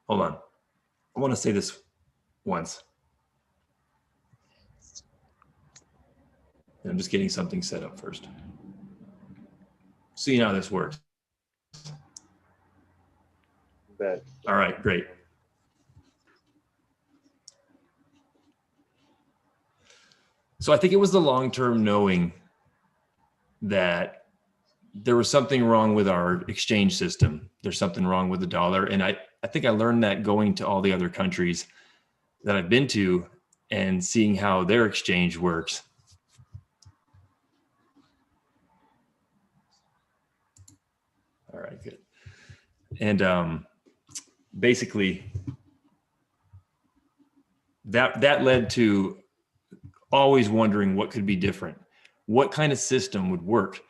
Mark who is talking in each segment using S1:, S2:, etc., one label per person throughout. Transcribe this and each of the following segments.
S1: hold on. I want to say this once. I'm just getting something set up first. See how this works.
S2: Bet.
S1: All right, great. So I think it was the long-term knowing that there was something wrong with our exchange system. There's something wrong with the dollar. And I think I learned that going to all the other countries that I've been to and seeing how their exchange works. All right, good. And basically that led to always wondering what could be different. What kind of system would work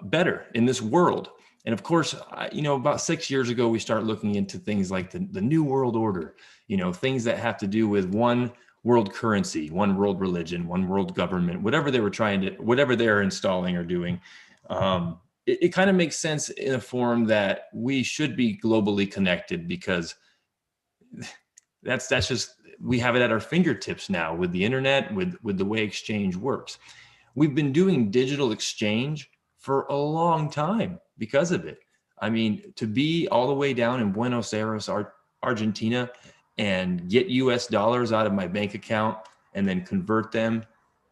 S1: better in this world? And of course, about 6 years ago, we start looking into things like the New World Order, things that have to do with one world currency, one world religion, one world government, whatever they're installing or doing. It kind of makes sense in a form that we should be globally connected, because that's just, we have it at our fingertips now with the internet, with the way exchange works. We've been doing digital exchange for a long time because of it. I mean, to be all the way down in Buenos Aires, Argentina, and get US dollars out of my bank account and then convert them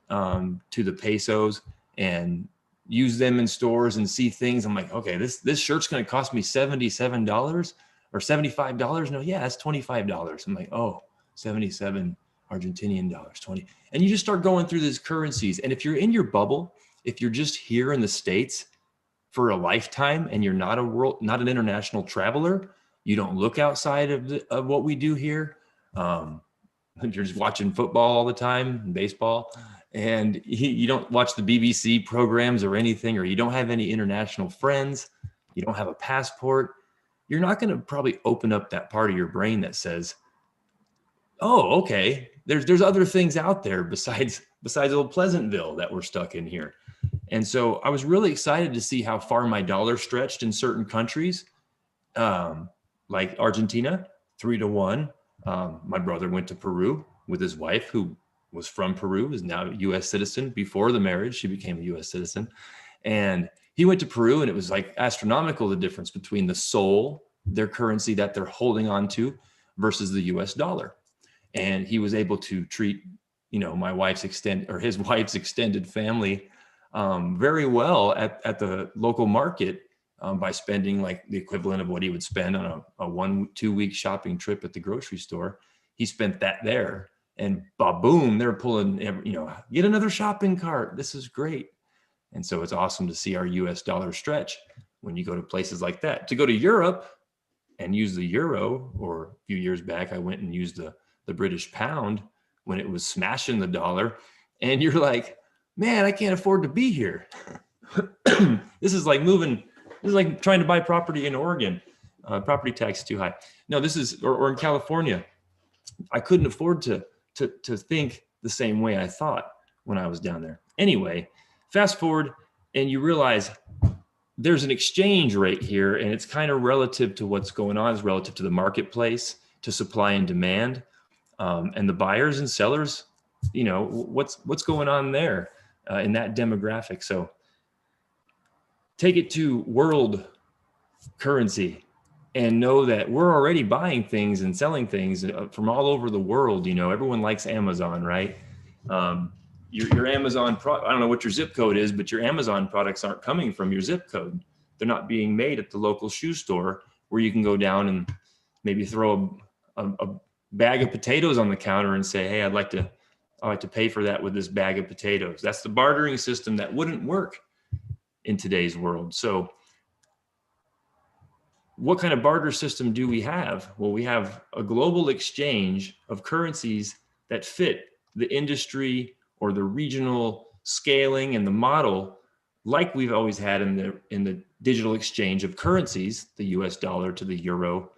S1: to the pesos and use them in stores and see things. I'm like, okay, this shirt's going to cost me $77 or $75. No, yeah, that's $25. I'm like, oh, 77 Argentinian dollars, 20. And you just start going through these currencies. And if you're in your bubble, if you're just here in the States for a lifetime and you're not an international traveler, you don't look outside of what we do here. You're just watching football all the time, baseball, and you don't watch the BBC programs or anything, or you don't have any international friends, you don't have a passport, you're not going to probably open up that part of your brain that says, oh, okay, there's other things out there besides old Pleasantville that we're stuck in here. And so I was really excited to see how far my dollar stretched in certain countries, like Argentina, 3-1. My brother went to Peru with his wife, who was from Peru, is now a U.S. citizen. Before the marriage, she became a U.S. citizen. And he went to Peru, and it was like astronomical, the difference between the sol, their currency that they're holding on to, versus the U.S. dollar. And he was able to treat, my wife's his wife's extended family very well at the local market by spending like the equivalent of what he would spend on a 1-2 week shopping trip at the grocery store. He spent that there, and boom, they're pulling, get another shopping cart. This is great. And so it's awesome to see our US dollar stretch when you go to places like that. To go to Europe and use the euro, or a few years back, I went and used the British pound when it was smashing the dollar. And you're like, man, I can't afford to be here. This is like trying to buy property in Oregon. Property tax is too high. No, this is, or in California. I couldn't afford to think the same way I thought when I was down there. Anyway, fast forward and you realize there's an exchange rate here, and it's kind of relative to what's going on. It's relative to the marketplace, to supply and demand, and the buyers and sellers, what's going on there in that demographic. So take it to world currency and know that we're already buying things and selling things from all over the world. Everyone likes Amazon, right? Your Amazon I don't know what your zip code is, but your Amazon products aren't coming from your zip code. They're not being made at the local shoe store where you can go down and maybe throw a bag of potatoes on the counter and say, hey, I'd like to pay for that with this bag of potatoes. That's the bartering system that wouldn't work in today's world. So what kind of barter system do we have? Well, we have a global exchange of currencies that fit the industry or the regional scaling and the model, like we've always had in the digital exchange of currencies, the US dollar to the euro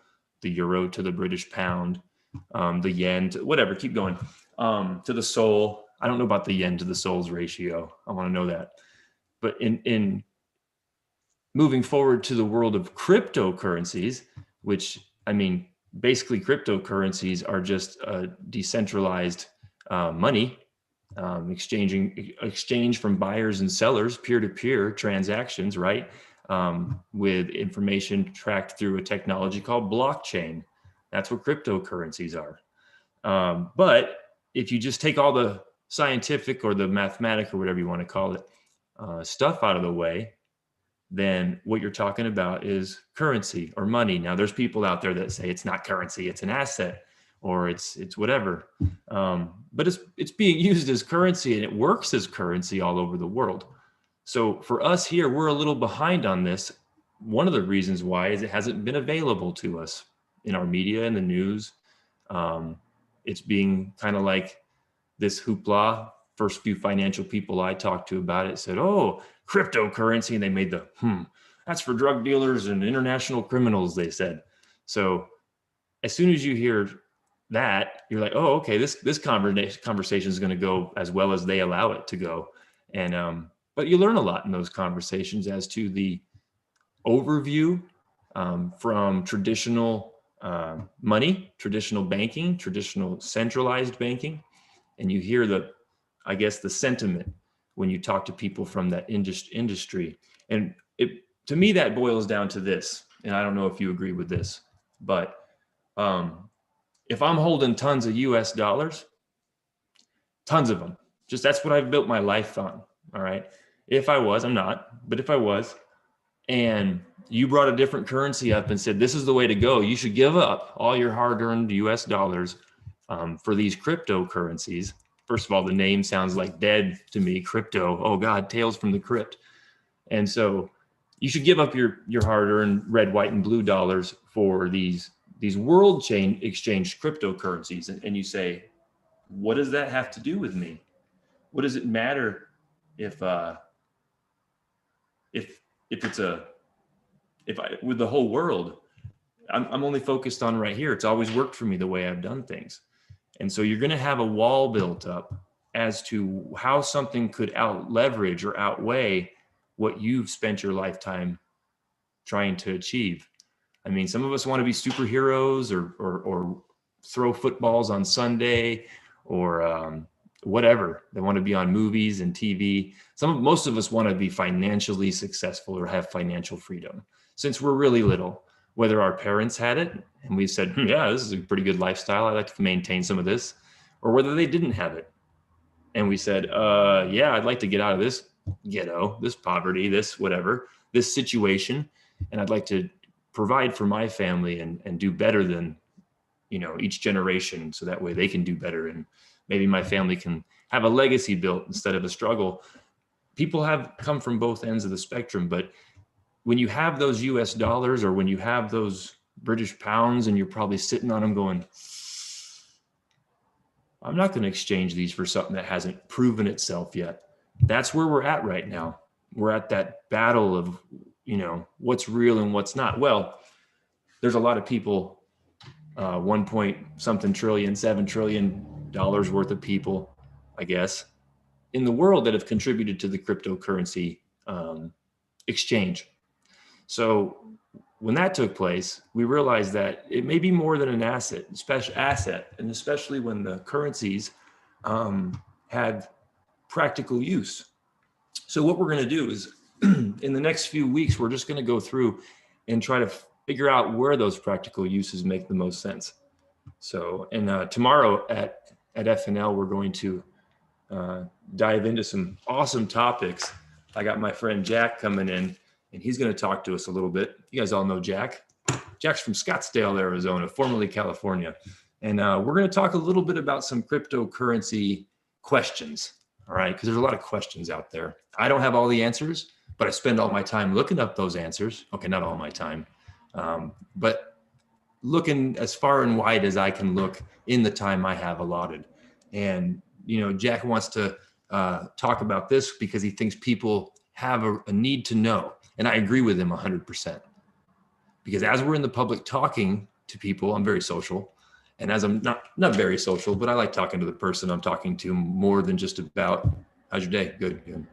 S1: to the British pound, the yen to whatever, keep going, to the sol. I don't know about the yen to the sol's ratio. I want to know that. But in moving forward to the world of cryptocurrencies, which, I mean, basically cryptocurrencies are just decentralized money, exchange from buyers and sellers, peer-to-peer transactions, right? With information tracked through a technology called blockchain. That's what cryptocurrencies are. But if you just take all the scientific or the mathematic or whatever you want to call it, stuff out of the way, then what you're talking about is currency or money. Now, there's people out there that say it's not currency, it's an asset, or it's whatever. But it's being used as currency, and it works as currency all over the world. So for us here, we're a little behind on this. One of the reasons why is it hasn't been available to us in our media and the news. It's being kind of like this hoopla. First few financial people I talked to about it said, oh, cryptocurrency. And they made the, that's for drug dealers and international criminals, they said. So as soon as you hear that, you're like, oh, okay, this conversation is going to go as well as they allow it to go. And, but you learn a lot in those conversations as to the overview from traditional money, traditional banking, traditional centralized banking. And you hear the sentiment when you talk to people from that industry. And to me, that boils down to this, and I don't know if you agree with this, but if I'm holding tons of US dollars, tons of them, that's what I've built my life on. All right. If I was, I'm not, but if I was, and you brought a different currency up and said, this is the way to go, you should give up all your hard-earned US dollars for these cryptocurrencies. First of all, the name sounds like dead to me, crypto. Oh God, Tales from the Crypt. And so you should give up your hard-earned red, white, and blue dollars for these world chain exchange cryptocurrencies. And you say, what does that have to do with me? What does it matter if with the whole world? I'm only focused on right here. It's always worked for me the way I've done things. And so you're going to have a wall built up as to how something could leverage or outweigh what you've spent your lifetime trying to achieve. I mean, some of us want to be superheroes or throw footballs on Sunday or whatever. They want to be on movies and TV. Most of us want to be financially successful or have financial freedom since we're really little, whether our parents had it and we said, yeah, this is a pretty good lifestyle, I'd like to maintain some of this, or whether they didn't have it. And we said, yeah, I'd like to get out of this ghetto, this poverty, this whatever, this situation. And I'd like to provide for my family and do better than, each generation. So that way they can do better. And maybe my family can have a legacy built instead of a struggle. People have come from both ends of the spectrum, but when you have those US dollars or when you have those British pounds and you're probably sitting on them going, I'm not going to exchange these for something that hasn't proven itself yet. That's where we're at right now. We're at that battle of, what's real and what's not. Well, there's a lot of people, 1 point something trillion, $7 trillion worth of people, I guess, in the world that have contributed to the cryptocurrency exchange. So when that took place, we realized that it may be more than an asset, and especially when the currencies had practical use. So what we're going to do is in the next few weeks, we're just going to go through and try to figure out where those practical uses make the most sense. So, and tomorrow at FNL, we're going to dive into some awesome topics. I got my friend Jack coming in, and he's going to talk to us a little bit. You guys all know Jack. Jack's from Scottsdale, Arizona, formerly California. And we're going to talk a little bit about some cryptocurrency questions, all right? Because there's a lot of questions out there. I don't have all the answers, but I spend all my time looking up those answers. Okay, not all my time, but looking as far and wide as I can look in the time I have allotted. And, Jack wants to talk about this because he thinks people have a need to know. And I agree with him 100%. Because as we're in the public talking to people, I'm very social. And as I'm not very social, but I like talking to the person I'm talking to more than just about, how's your day? Good.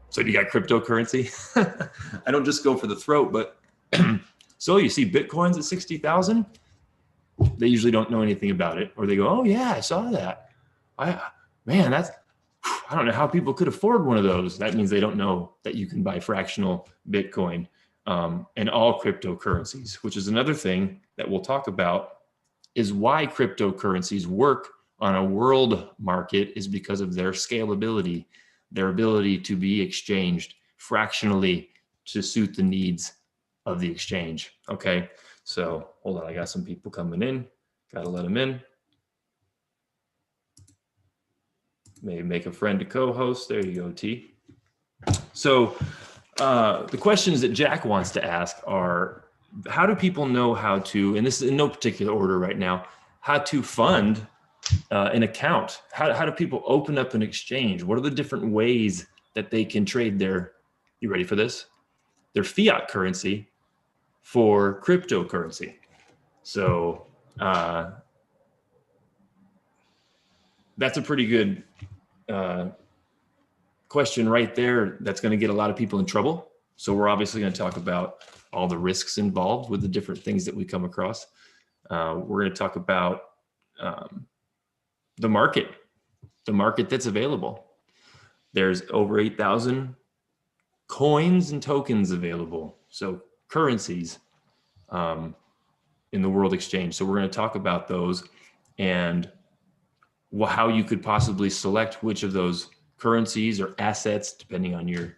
S1: So do you got cryptocurrency? I don't just go for the throat, but so you see Bitcoin's at 60,000? They usually don't know anything about it, or they go, oh yeah, I saw that. Man, I don't know how people could afford one of those. That means they don't know that you can buy fractional Bitcoin and all cryptocurrencies, which is another thing that we'll talk about, is why cryptocurrencies work on a world market is because of their scalability, their ability to be exchanged fractionally to suit the needs of the exchange. Okay, so hold on, I got some people coming in. Got to let them in. Maybe make a friend to co-host. There you go, T. So the questions that Jack wants to ask are, how do people know how to, and this is in no particular order right now, how to fund an account? How do people open up an exchange? What are the different ways that they can trade their, you ready for this? Their fiat currency for cryptocurrency. So that's a pretty good question right there. That's going to get a lot of people in trouble. So we're obviously going to talk about all the risks involved with the different things that we come across. We're going to talk about the market that's available. There's over 8,000 coins and tokens available. So currencies in the world exchange. So we're going to talk about those and how you could possibly select which of those currencies or assets, depending on your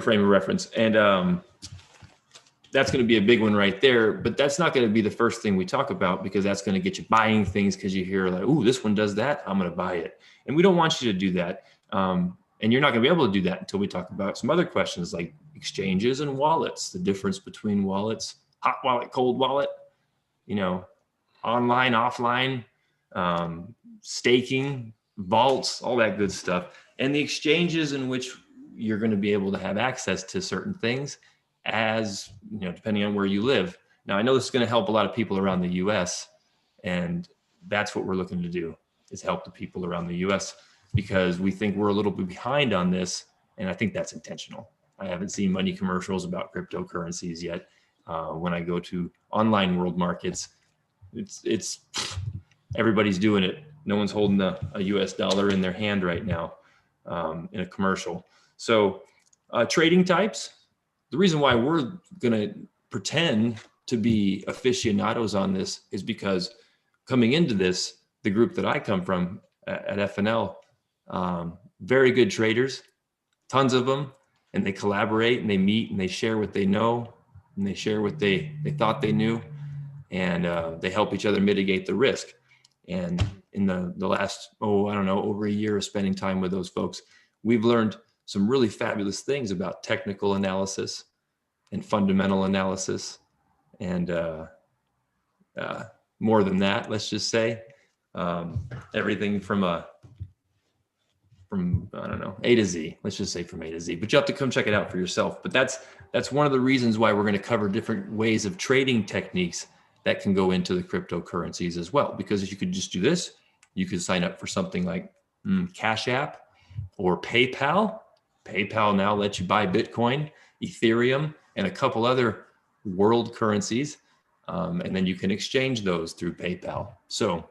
S1: frame of reference. And that's going to be a big one right there, but that's not going to be the first thing we talk about, because that's going to get you buying things because you hear like, ooh, this one does that, I'm going to buy it. And we don't want you to do that. And you're not going to be able to do that until we talk about some other questions like exchanges and wallets, the difference between wallets, hot wallet, cold wallet, online, offline, staking, vaults, all that good stuff. And the exchanges in which you're going to be able to have access to certain things as, depending on where you live. Now, I know this is going to help a lot of people around the US, and that's what we're looking to do, is help the people around the US, because we think we're a little bit behind on this. And I think that's intentional. I haven't seen money commercials about cryptocurrencies yet. When I go to online world markets, it's everybody's doing it. No one's holding a US dollar in their hand right now in a commercial. So trading types, the reason why we're going to pretend to be aficionados on this is because coming into this, the group that I come from at FNL, very good traders, tons of them, and they collaborate and they meet and they share what they know and they share what they thought they knew, and they help each other mitigate the risk. And in the last, over a year of spending time with those folks, we've learned some really fabulous things about technical analysis and fundamental analysis, and more than that, let's just say, everything from A to Z. Let's just say from A to Z. But you have to come check it out for yourself. But that's one of the reasons why we're going to cover different ways of trading techniques that can go into the cryptocurrencies as well. Because if you could just do this, you could sign up for something like Cash App or PayPal. PayPal now lets you buy Bitcoin, Ethereum, and a couple other world currencies. And then you can exchange those through PayPal. So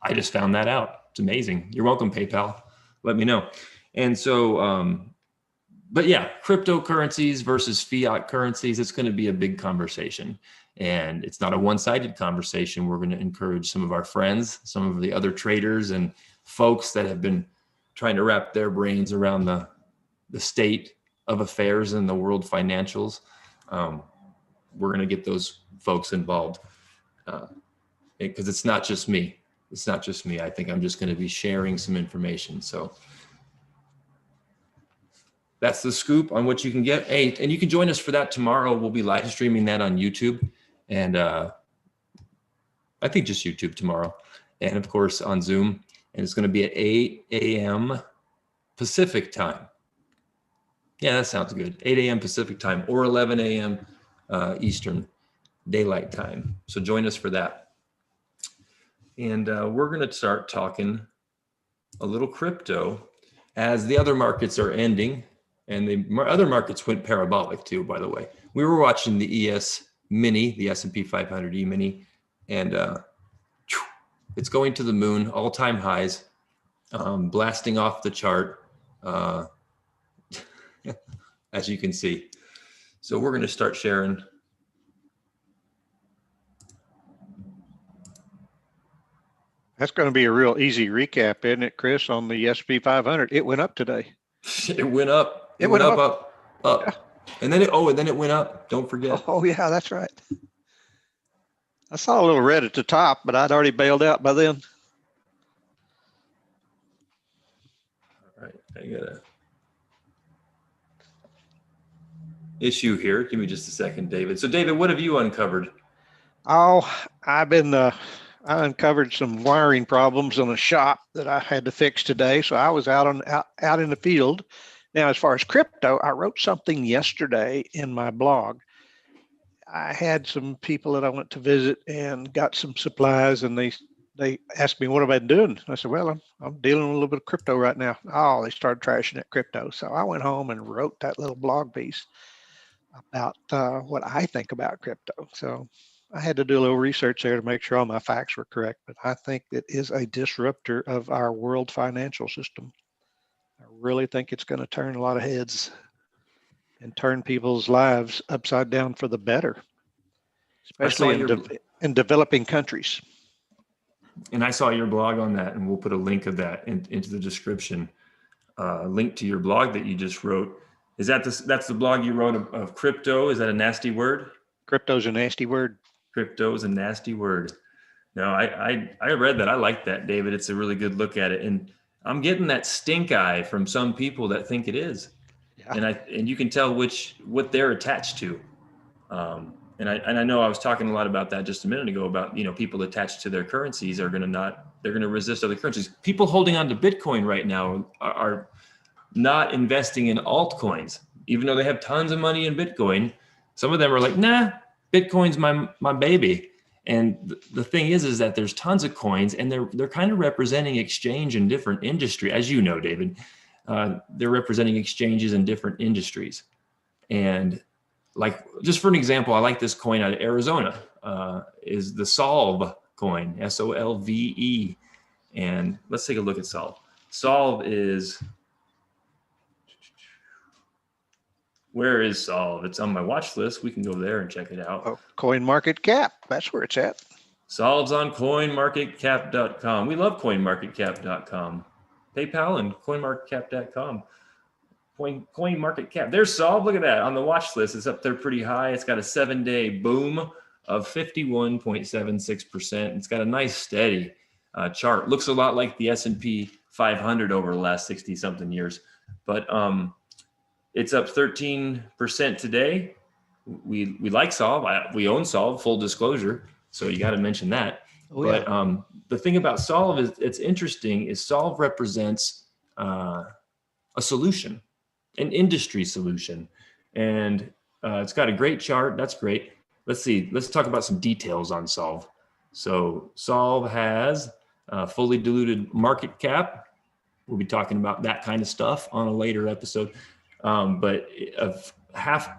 S1: I just found that out. It's amazing. You're welcome, PayPal. Let me know. And so, but yeah, cryptocurrencies versus fiat currencies, it's going to be a big conversation. And it's not a one-sided conversation. We're going to encourage some of our friends, some of the other traders and folks that have been trying to wrap their brains around the state of affairs in the world financials. We're going to get those folks involved because it's not just me. It's not just me. I think I'm just going to be sharing some information. So that's the scoop on what you can get. Hey, and you can join us for that tomorrow. We'll be live streaming that on YouTube. And I think just YouTube tomorrow. And of course on Zoom. And it's going to be at 8 a.m. Pacific time. Yeah, that sounds good. 8 a.m. Pacific time or 11 a.m. Eastern Daylight Time. So join us for that. And we're going to start talking a little crypto as the other markets are ending. And the other markets went parabolic too, by the way. We were watching the ES Mini, the S&P 500 E-Mini, and it's going to the moon, all-time highs, blasting off the chart, as you can see. So we're going to start sharing.
S2: That's going to be a real easy recap, isn't it, Chris, on the S&P 500? It went up today.
S1: It went up. It went up. Yeah. And then it went up. Don't forget.
S2: Oh, yeah, that's right. I saw a little red at the top, but I'd already bailed out by then.
S1: All right. I got a issue here. Give me just a second, David. So, David, what have you uncovered?
S2: Oh, I uncovered some wiring problems in a shop that I had to fix today. So I was out in the field. Now, as far as crypto, I wrote something yesterday in my blog. I had some people that I went to visit and got some supplies, and they asked me, what have I been doing? I said, well, I'm dealing with a little bit of crypto right now. Oh, they started trashing at crypto. So I went home and wrote that little blog piece about what I think about crypto. So I had to do a little research there to make sure all my facts were correct, but I think it is a disruptor of our world financial system. I really think it's going to turn a lot of heads and turn people's lives upside down for the better, especially in developing countries.
S1: And I saw your blog on that, and we'll put a link of that into the description. Link to your blog that you just wrote. Is that that's the blog you wrote of crypto? Is that a nasty word?
S2: Crypto's a nasty word.
S1: Crypto is a nasty word. No, I read that. I like that, David. It's a really good look at it. And I'm getting that stink eye from some people that think it is. Yeah. And you can tell what they're attached to. And I know I was talking a lot about that just a minute ago about, people attached to their currencies they're going to resist other currencies. People holding on to Bitcoin right now are not investing in altcoins, even though they have tons of money in Bitcoin. Some of them are like, nah, Bitcoin's my baby. And the thing is that there's tons of coins, and they're kind of representing exchange in different industry. As you know, David, they're representing exchanges in different industries. And like, just for an example, I like this coin out of Arizona, is the Solve coin, SOLVE. And let's take a look at Solve. Solve is, where is Solve? It's on my watch list. We can go there and check it out.
S2: Oh, CoinMarketCap, that's where it's at.
S1: Solve's on coinmarketcap.com. We love coinmarketcap.com. PayPal and coinmarketcap.com. CoinMarketCap. There's Solve. Look at that on the watch list. It's up there pretty high. It's got a 7-day boom of 51.76%. It's got a nice steady chart. Looks a lot like the S&P 500 over the last 60 something years, but it's up 13% today. We like Solve. We own Solve, full disclosure. So you got to mention that. Oh, but yeah. The thing about Solve is it's interesting is Solve represents a solution, an industry solution. And it's got a great chart. That's great. Let's see. Let's talk about some details on Solve. So Solve has a fully diluted market cap. We'll be talking about that kind of stuff on a later episode. But of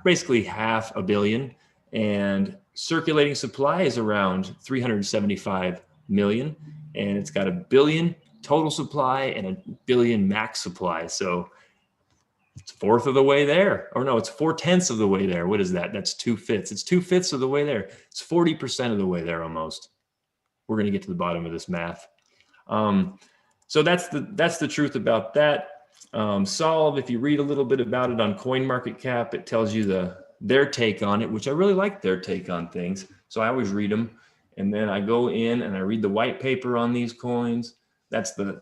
S1: basically half a billion, and circulating supply is around 375 million, and it's got 1 billion total supply and 1 billion max supply. So it's 1/4 of the way there, or no, it's 4/10 of the way there. What is that? That's 2/5. It's 2/5 of the way there. It's 40% of the way there almost. We're going to get to the bottom of this math. So that's the truth about that. Solve, if you read a little bit about it on CoinMarketCap, it tells you their take on it, which I really like their take on things. So I always read them. And then I go in and I read the white paper on these coins. That's the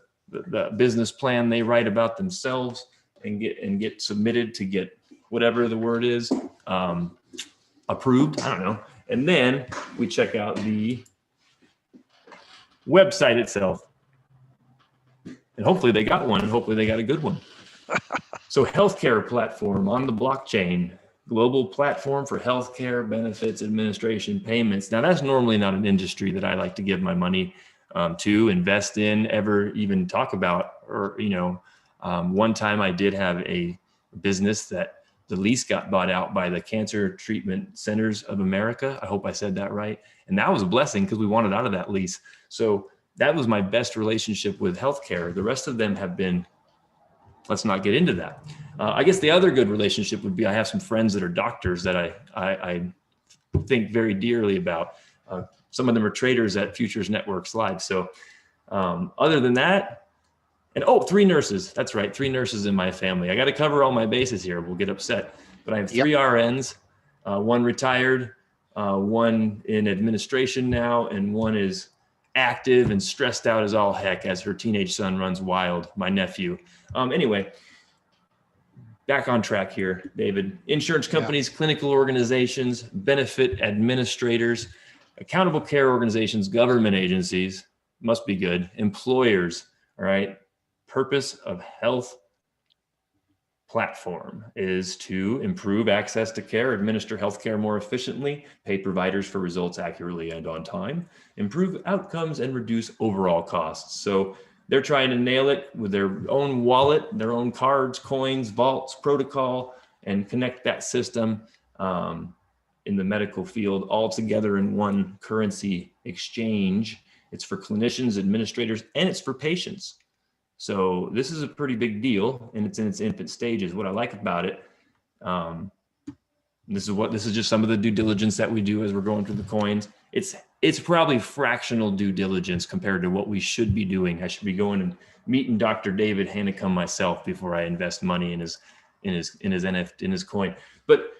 S1: business plan they write about themselves and get submitted to get whatever the word is, approved. I don't know. And then we check out the website itself. And hopefully they got one, and hopefully they got a good one. So healthcare platform on the blockchain, global platform for healthcare benefits administration payments. Now that's normally not an industry that I like to give my money. to invest in, ever even talk about, or, one time I did have a business that the lease got bought out by the Cancer Treatment Centers of America. I hope I said that right. And that was a blessing because we wanted out of that lease. So that was my best relationship with healthcare. The rest of them have been, let's not get into that. I guess the other good relationship would be, I have some friends that are doctors that I think very dearly about. Some of them are traders at Futures Networks Live. So other than that, and 3 nurses. That's right, 3 nurses in my family. I got to cover all my bases here. We'll get upset. But I have 3 RNs, 1 retired, 1 in administration now, and 1 is active and stressed out as all heck as her teenage son runs wild, my nephew. Anyway, back on track here, David. Insurance companies, clinical organizations, benefit administrators, accountable care organizations, government agencies, must be good, employers, all right? Purpose of health platform is to improve access to care, administer healthcare more efficiently, pay providers for results accurately and on time, improve outcomes, and reduce overall costs. So they're trying to nail it with their own wallet, their own cards, coins, vaults, protocol, and connect that system in the medical field all together in one currency exchange. It's for clinicians, administrators, and it's for patients. So this is a pretty big deal, and it's in its infant stages. What I like about it, this is just some of the due diligence that we do as we're going through the coins. It's probably fractional due diligence compared to what we should be doing. I should be going and meeting Dr. David Hanekom myself before I invest money in his NFT, in his coin. But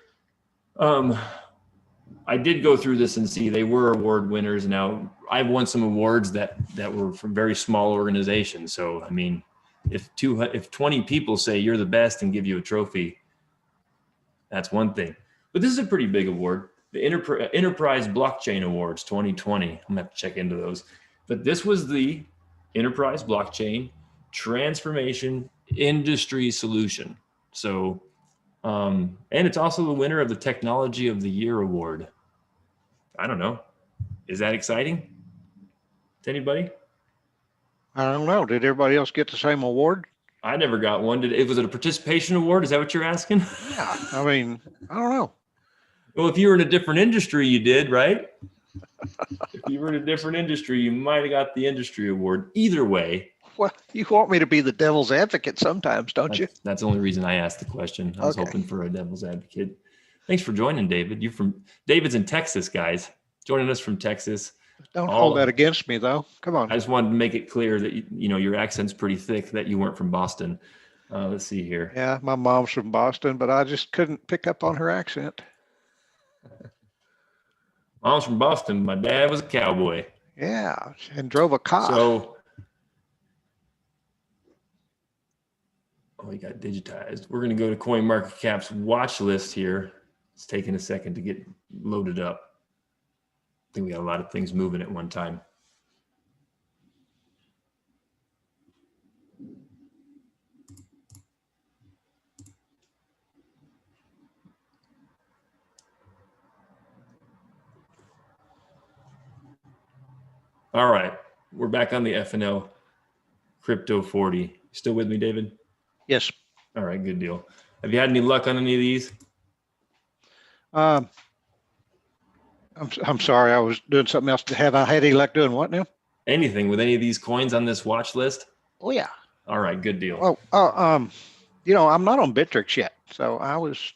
S1: I did go through this and see they were award winners. Now I've won some awards that were from very small organizations. So, I mean, if 20 people say you're the best and give you a trophy, that's one thing. But this is a pretty big award. The Enterprise Blockchain Awards 2020. I'm gonna have to check into those. But this was the Enterprise Blockchain Transformation Industry Solution. So, and it's also the winner of the Technology of the Year Award. I don't know. Is that exciting to anybody?
S2: I don't know. Did everybody else get the same award?
S1: I never got one. Was it a participation award? Is that what you're asking?
S2: Yeah. I mean, I don't know.
S1: Well, if you were in a different industry, you did, right? If you were in a different industry, you might have got the industry award. Either way.
S2: Well, you want me to be the devil's advocate sometimes, don't you?
S1: That's the only reason I asked the question. I was hoping for a devil's advocate. Thanks for joining, David. David's in Texas, guys. Joining us from Texas.
S2: Don't hold that against me, though. Come on.
S1: I just wanted to make it clear that your accent's pretty thick, that you weren't from Boston. Let's see here.
S2: Yeah, my mom's from Boston, but I just couldn't pick up on her accent.
S1: Mom's from Boston. My dad was a cowboy.
S2: Yeah, and drove a car.
S1: So, he got digitized. We're going to go to CoinMarketCap's watch list here. It's taking a second to get loaded up. I think we got a lot of things moving at one time. All right, we're back on the FNL Crypto 40. Still with me, David?
S2: Yes.
S1: All right, good deal. Have you had any luck on any of these?
S2: I'm sorry, I was doing something else. Have I had any luck doing what now?
S1: Anything with any of these coins on this watch list?
S2: Oh yeah.
S1: All right, good deal.
S2: I'm not on Bittrex yet, so I was.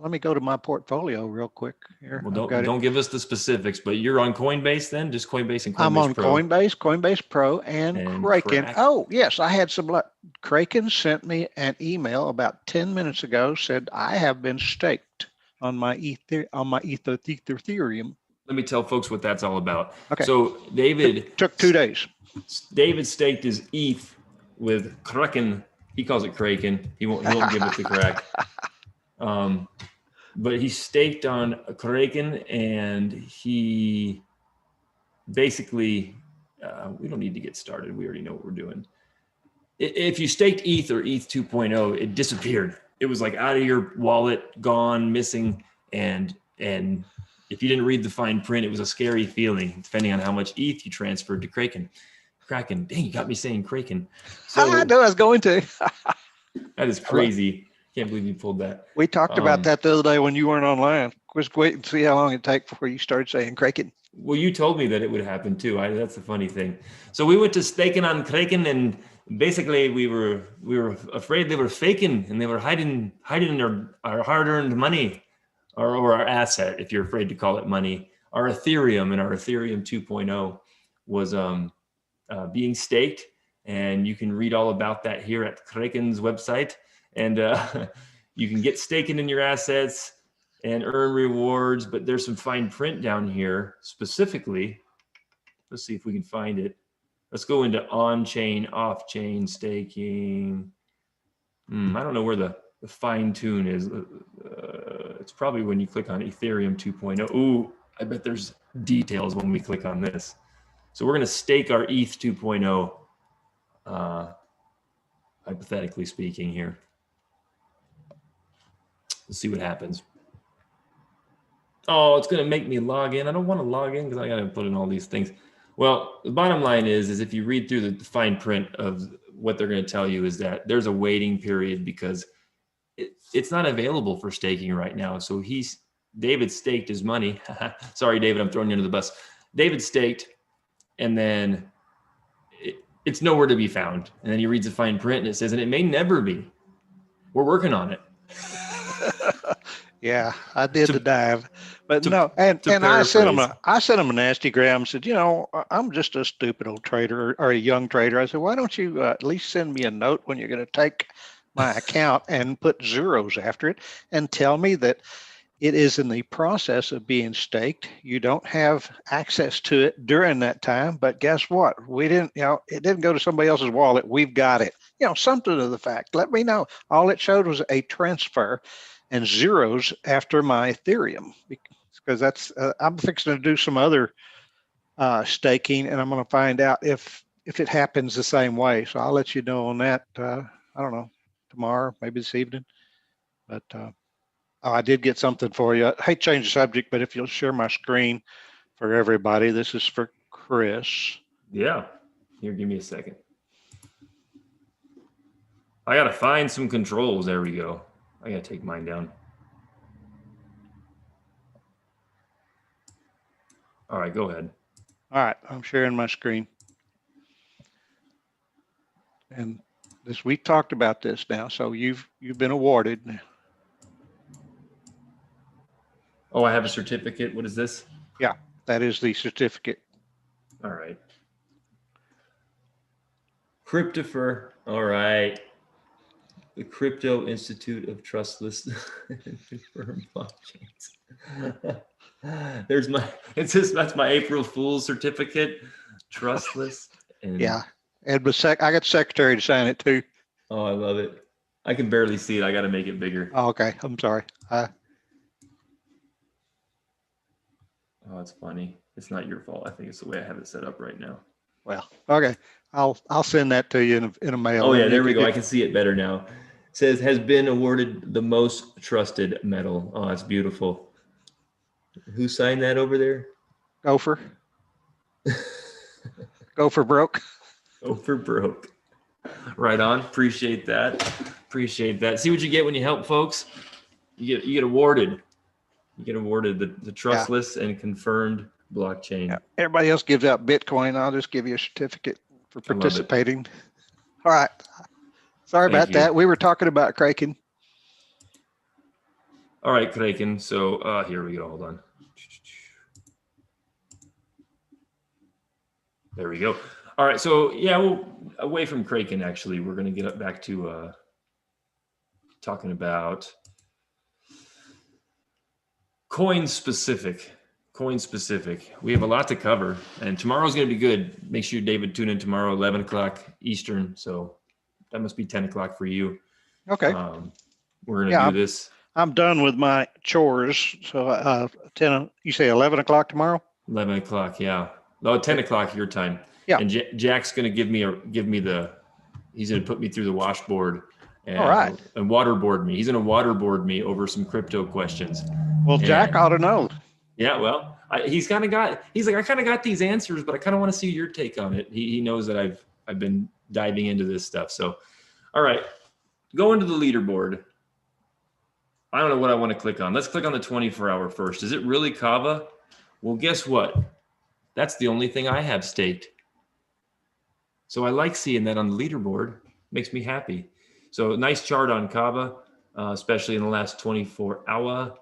S2: Let me go to my portfolio real quick here.
S1: Well, don't give us the specifics, but you're on Coinbase then? Just Coinbase and Coinbase
S2: I'm on
S1: Pro.
S2: Coinbase Pro, and Kraken. Oh, yes, I had some luck. Kraken sent me an email about 10 minutes ago, said I have been staked on my Ethereum.
S1: Let me tell folks what that's all about.
S2: Okay.
S1: So David
S2: took 2 days.
S1: David staked his ETH with Kraken. He calls it Kraken. He won't give it to Crack. But he staked on Kraken, and he basically, we don't need to get started. We already know what we're doing. If you staked ETH or ETH 2.0, it disappeared. It was like out of your wallet, gone, missing, and it if you didn't read the fine print, it was a scary feeling, depending on how much ETH you transferred to Kraken. Kraken, dang, you got me saying Kraken. So
S2: I knew I was going to.
S1: that is crazy. Can't believe you pulled that.
S2: We talked about that the other day when you weren't online. Just wait and see how long it takes before you started saying Kraken.
S1: Well, you told me that it would happen too. That's the funny thing. So we went to staking on Kraken, and basically we were afraid they were faking and they were hiding our hard-earned money, or our asset, if you're afraid to call it money. Our Ethereum and our Ethereum 2.0 was being staked, and you can read all about that here at Kraken's website. And you can get staking in your assets and earn rewards, but there's some fine print down here specifically. Let's see if we can find it. Let's go into on-chain, off-chain staking. I don't know where the fine tune is. It's probably when you click on Ethereum 2.0. Ooh, I bet there's details when we click on this. So we're going to stake our ETH 2.0, hypothetically speaking here. Let's see what happens. Oh, it's going to make me log in. I don't want to log in because I got to put in all these things. Well, the bottom line is if you read through the fine print of what they're going to tell you is that there's a waiting period because it's not available for staking right now. So David staked his money. Sorry, David, I'm throwing you under the bus. David staked, and then it's nowhere to be found. And then he reads the fine print and it says, and it may never be. We're working on it.
S2: Yeah, I did the dive, but no, and I sent him a nasty gram. Said, I'm just a stupid old trader or a young trader. I said, why don't you at least send me a note when you're going to take my account and put zeros after it and tell me that it is in the process of being staked. You don't have access to it during that time, but guess what? We didn't, it didn't go to somebody else's wallet. We've got it. Something to the fact. Let me know. All it showed was a transfer and zeros after my Ethereum, because that's I'm fixing to do some other staking, and I'm going to find out if it happens the same way. So I'll let you know on that. I don't know, tomorrow, maybe this evening. But I did get something for you. I hate to change the subject, but if you'll share my screen for everybody, this is for Chris.
S1: Yeah. Here, give me a second. I got to find some controls. There we go. I got to take mine down. All right, go ahead.
S2: All right, I'm sharing my screen. And we talked about this now, so you've been awarded.
S1: Oh, I have a certificate. What is this?
S2: Yeah, that is the certificate.
S1: All right. Cryptopher. All right. The Crypto Institute of Trustless Confirmed Blockchains. That's my April Fool's certificate. Trustless. And
S2: yeah. And I got the secretary to sign it too.
S1: Oh, I love it. I can barely see it. I got to make it bigger.
S2: Oh, okay. I'm sorry.
S1: Oh, it's funny. It's not your fault. I think it's the way I have it set up right now.
S2: Well, okay. I'll send that to you in a mail.
S1: Oh yeah, there we go. I can see it better now. It says has been awarded the most trusted medal. Oh, it's beautiful. Who signed that over there?
S2: Gopher. Gopher broke.
S1: Gopher broke. Right on. Appreciate that. Appreciate that. See what you get when you help folks. You get awarded. You get awarded the trustless and confirmed blockchain.
S2: Yeah. Everybody else gives out Bitcoin. I'll just give you a certificate for participating. All right. Sorry about that. We were talking about Kraken.
S1: All right, Kraken. So here we go. Hold on. There we go. All right. So yeah, well, away from Kraken, actually, we're going to get back to talking about coin specific. We have a lot to cover, and tomorrow's going to be good. Make sure, David, tune in tomorrow, 11 o'clock Eastern. So that must be 10 o'clock for you.
S2: Okay.
S1: We're going to do this.
S2: I'm done with my chores. So 10, you say 11 o'clock tomorrow?
S1: 11 o'clock. Yeah. No, 10 o'clock your time.
S2: Yeah.
S1: And Jack's going to he's going to put me through the washboard and,
S2: all right,
S1: and waterboard me. He's going to waterboard me over some crypto questions.
S2: Well, Jack ought to know.
S1: Yeah, well, he's like, I kind of got these answers, but I kind of want to see your take on it. He knows that I've been diving into this stuff. So, all right, go into the leaderboard. I don't know what I want to click on. Let's click on the 24-hour first. Is it really Kava? Well, guess what? That's the only thing I have staked. So I like seeing that on the leaderboard. Makes me happy. So nice chart on Kava, especially in the last 24 hour.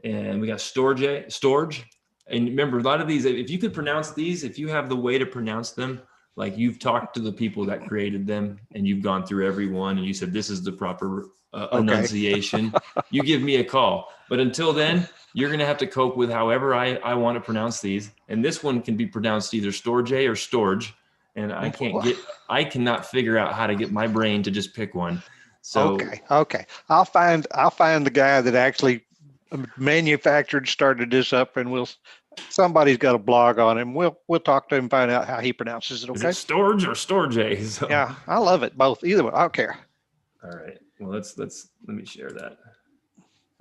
S1: And we got Storage. And remember, a lot of these, if you could pronounce these, if you have the way to pronounce them, like you've talked to the people that created them and you've gone through every one and you said, this is the proper enunciation, you give me a call. But until then, you're going to have to cope with however I want to pronounce these. And this one can be pronounced either Storage or Storage. And I cannot figure out how to get my brain to just pick one. So
S2: okay. I'll find the guy that actually manufactured, started this up, and somebody's got a blog on him. We'll talk to him, find out how he pronounces it. Okay.
S1: Is it Storage or Storage? So.
S2: Yeah, I love it. Both, either one. I don't care.
S1: All right. Well, let me share that.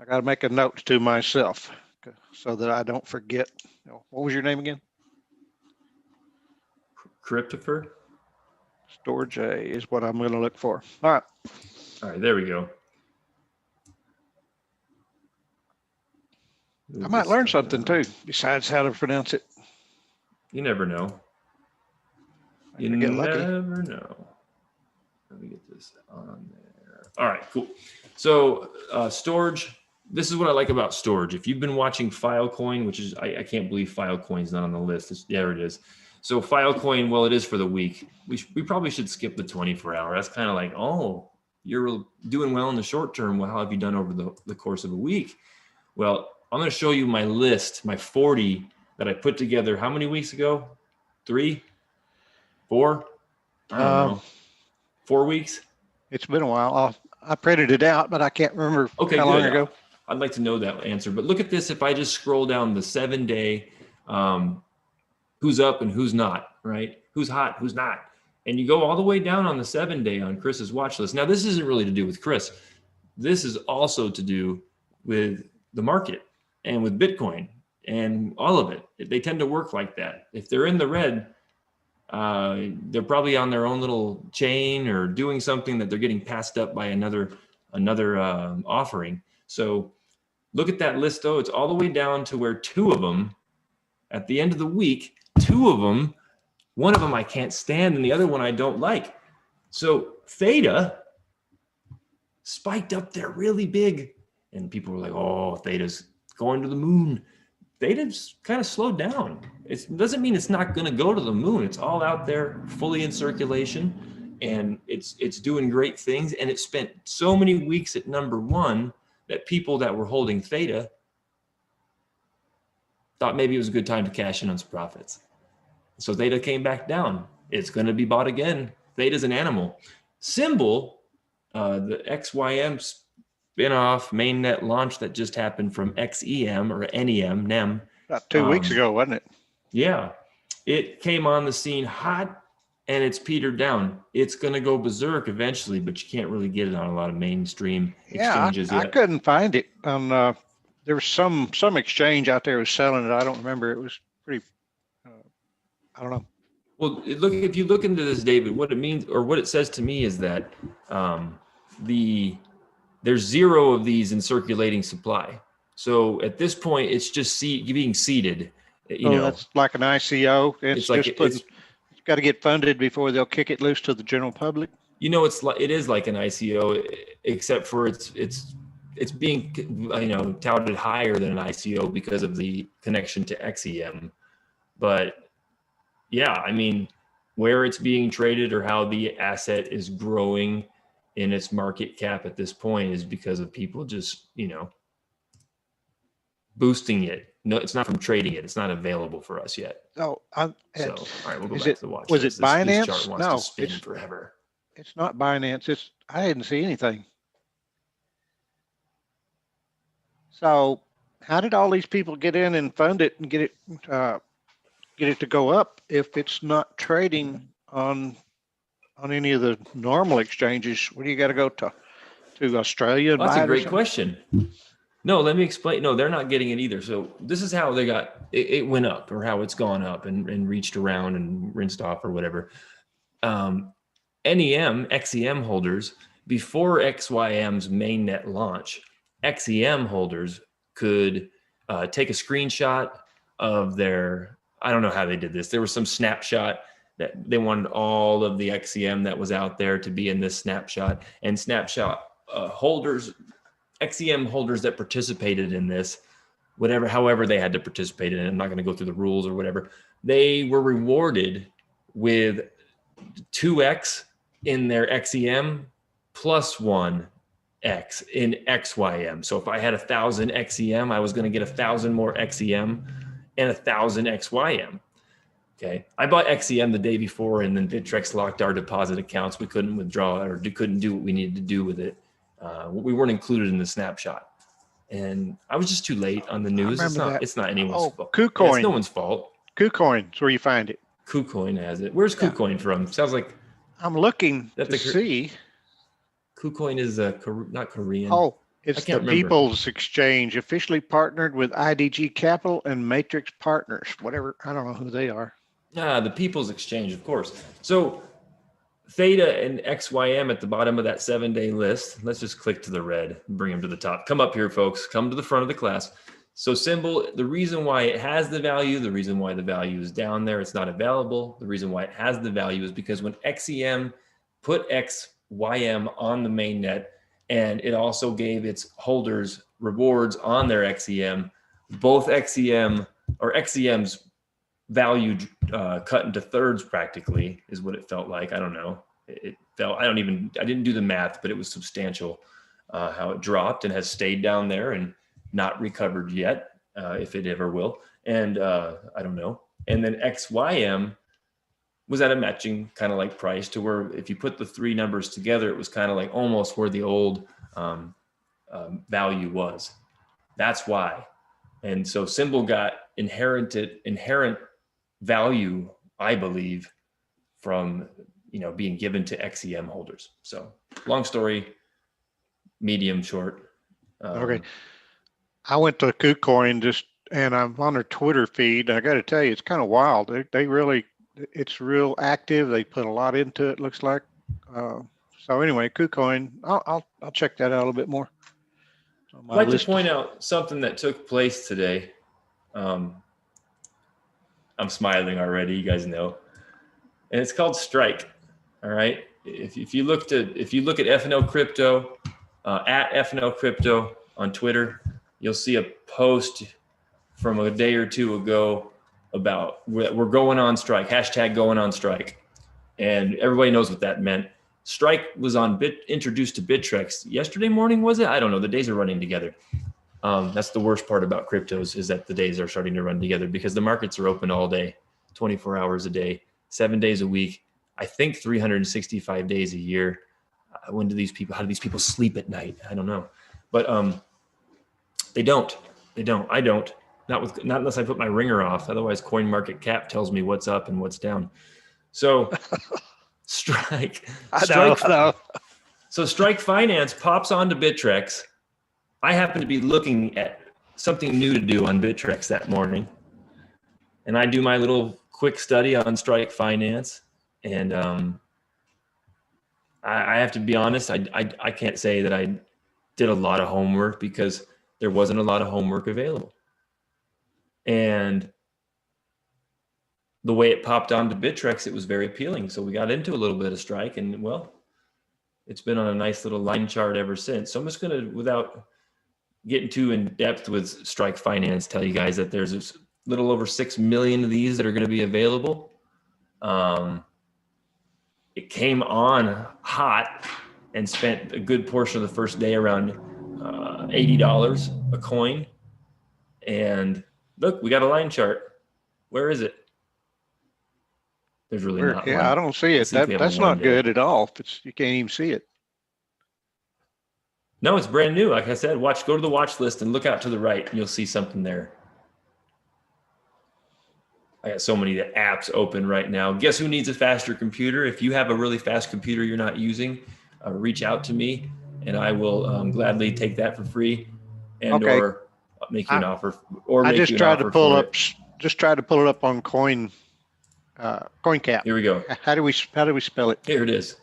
S2: I got to make a note to myself so that I don't forget. What was your name again?
S1: Cryptopher.
S2: Storage is what I'm going to look for. All right.
S1: All right. There we go.
S2: I might learn something too, besides how to pronounce it.
S1: You never know. You never know. Let me get this on there. All right, cool. So Storage, this is what I like about Storage. If you've been watching Filecoin, which is, I can't believe Filecoin's not on the list. There it is. So Filecoin, well, it is for the week. We probably should skip the 24-hour. That's kind of like, oh, you're doing well in the short term. Well, how have you done over the course of a week? Well, I'm going to show you my list, my 40 that I put together. How many weeks ago? 3, 4? I don't know. 4 weeks?
S2: It's been a while. I printed it out, but I can't remember how long ago.
S1: I'd like to know that answer. But look at this. If I just scroll down the 7-day, who's up and who's not, right? Who's hot, who's not. And you go all the way down on the 7-day on Chris's watch list. Now, this isn't really to do with Chris. This is also to do with the market and with Bitcoin and all of it. They tend to work like that. If they're in the red, they're probably on their own little chain or doing something that they're getting passed up by another offering. So look at that list, though. It's all the way down to where 2 of them, at the end of the week, 2 of them, one of them I can't stand and the other one I don't like. So Theta spiked up there really big. And people were like, oh, Theta's going to the moon. Theta's kind of slowed down. It doesn't mean it's not going to go to the moon. It's all out there, fully in circulation, and it's doing great things. And it spent so many weeks at number 1 that people that were holding Theta thought maybe it was a good time to cash in on some profits. So Theta came back down. It's going to be bought again. Theta's an animal. Symbol, the XYM spin-off mainnet launch that just happened from XEM or NEM.
S2: About 2 weeks ago, wasn't it?
S1: Yeah. It came on the scene hot and it's petered down. It's going to go berserk eventually, but you can't really get it on a lot of mainstream exchanges yet.
S2: I couldn't find it. There was some exchange out there was selling it. I don't remember. It was pretty, I don't know.
S1: Well, if you look into this, David, what it means or what it says to me is that there's 0 of these in circulating supply. So at this point, it's just being seeded. You know,
S2: that's like an ICO. It's got to get funded before they'll kick it loose to the general public.
S1: You know, it is like an ICO, except for it's being touted higher than an ICO because of the connection to XEM. But yeah, I mean, where it's being traded or how the asset is growing in its market cap at this point is because of people just, boosting it. No, it's not from trading it. It's not available for us yet.
S2: Oh,
S1: all right, we'll go back to the watch.
S2: Was it Binance?
S1: This chart wants to spin forever.
S2: It's not Binance. I didn't see anything. So how did all these people get in and fund it and get it to go up if it's not trading on any of the normal exchanges? Where do you got to go to Australia?
S1: Well, that's a great question. No, let me explain. No, they're not getting it either. So this is how they got it went up, or how it's gone up and reached around and rinsed off or whatever. NEM, XEM holders, before XYM's mainnet launch, XEM holders could take a screenshot of their, I don't know how they did this. There was some snapshot that they wanted all of the XEM that was out there to be in this snapshot, and snapshot holders, XEM holders that participated in this, however they had to participate in it. I'm not going to go through the rules or whatever. They were rewarded with 2x in their XEM plus 1x in XYM. So if I had 1,000 XEM, I was going to get 1,000 more XEM and 1,000 XYM. Okay. I bought XEM the day before, and then Bittrex locked our deposit accounts. We couldn't withdraw or couldn't do what we needed to do with it. We weren't included in the snapshot, and I was just too late on the news. It's not anyone's fault.
S2: KuCoin.
S1: It's no one's fault.
S2: KuCoin is where you find it.
S1: KuCoin has it. Where's KuCoin from? Sounds like
S2: I'm looking to see.
S1: KuCoin is not Korean.
S2: Oh, it's the People's Exchange, officially partnered with IDG Capital and Matrix Partners. Whatever, I don't know who they are.
S1: The People's Exchange, of course. So Theta and XYM at the bottom of that 7-day list. Let's just click to the red, bring them to the top. Come up here, folks. Come to the front of the class. So Symbol, the reason why it has the value, the reason why the value is down there, it's not available. The reason why it has the value is because when XEM put XYM on the mainnet, and it also gave its holders rewards on their XEM, both XEM or XEM's value cut into thirds practically is what it felt like. I don't know. It felt, I didn't do the math, but it was substantial how it dropped and has stayed down there and not recovered yet, if it ever will. And I don't know. And then XYM was at a matching kind of like price to where if you put the three numbers together, it was kind of like almost where the old value was. That's why. And so Symbol got inherent value, I believe, from being given to XEM holders. So long story, medium, short.
S2: Okay. I went to KuCoin and I'm on their Twitter feed. I got to tell you, it's kind of wild. They really, it's real active. They put a lot into it, looks like. So anyway, KuCoin, I'll check that out a little bit more.
S1: I'd like to point out something that took place today. I'm smiling already, you guys know. And it's called Strike. All right. If you look at FNL Crypto, at FNL Crypto on Twitter, you'll see a post from a day or two ago about we're going on strike, hashtag going on strike. And everybody knows what that meant. Strike was introduced to Bittrex yesterday morning, was it? I don't know. The days are running together. That's the worst part about cryptos, is that the days are starting to run together because the markets are open all day, 24 hours a day, 7 days a week. I think 365 days a year. How do these people sleep at night? I don't know, but they don't. I don't. Not unless I put my ringer off. Otherwise, CoinMarketCap tells me what's up and what's down. So Strike.
S2: I know.
S1: So Strike Finance pops onto Bittrex. I happen to be looking at something new to do on Bittrex that morning. And I do my little quick study on Strike Finance. And I have to be honest, I can't say that I did a lot of homework because there wasn't a lot of homework available. And the way it popped onto Bittrex, it was very appealing. So we got into a little bit of Strike, and well, it's been on a nice little line chart ever since. So I'm just going to, without getting too in depth with Strike Finance, tell you guys that there's a little over 6 million of these that are going to be available. It came on hot and spent a good portion of the first day around $80 a coin. And look, we got a line chart. Where is it? There's really not.
S2: Yeah, I don't see it. That's not good at all. You can't even see it.
S1: No, it's brand new. Like I said, go to the watch list and look out to the right, and you'll see something there. I got so many apps open right now. Guess who needs a faster computer? If you have a really fast computer you're not using, reach out to me, and I will gladly take that for free. and
S2: Okay.
S1: or make you an offer, or
S2: I
S1: make
S2: just
S1: you an
S2: tried to
S1: offer
S2: pull
S1: for
S2: up,
S1: it.
S2: just tried to pull it up on CoinCap.
S1: Here we go.
S2: How do we spell it?
S1: Here it is.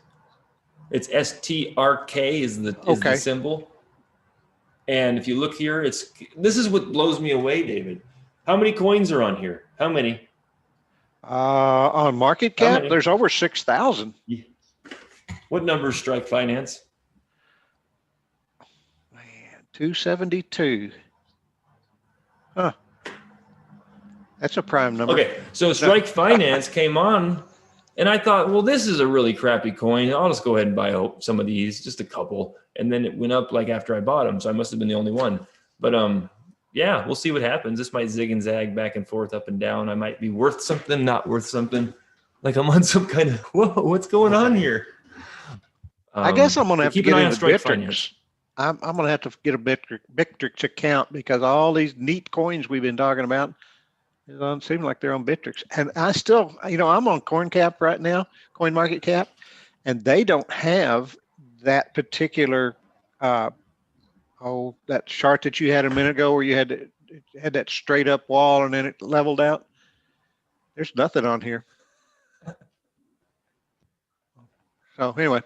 S1: It's STRK is the
S2: Okay.
S1: symbol. And if you look here, this is what blows me away, David. How many coins are on here? How many?
S2: On market
S1: How
S2: cap,
S1: many?
S2: there's over 6,000.
S1: What number is Strike Finance?
S2: Man, 272. Huh. That's a prime number.
S1: Okay, so Strike Finance came on, and I thought, well, this is a really crappy coin. I'll just go ahead and buy some of these, just a couple. And then it went up like after I bought them, so I must have been the only one. But yeah, we'll see what happens. This might zig and zag back and forth, up and down. I might be worth something, not worth something. Like I'm on some kind of, whoa, what's going on here?
S2: I guess I'm going to have to
S1: keep an
S2: get
S1: eye on
S2: into
S1: Strike
S2: Bittrex.
S1: Finance.
S2: I'm going to have to get a Bittrex account because all these neat coins we've been talking about, it doesn't seem like they're on Bittrex. And I still, I'm on CoinCap right now, CoinMarketCap, and they don't have that particular, that chart that you had a minute ago where you had that straight up wall and then it leveled out. There's nothing on here. So anyway,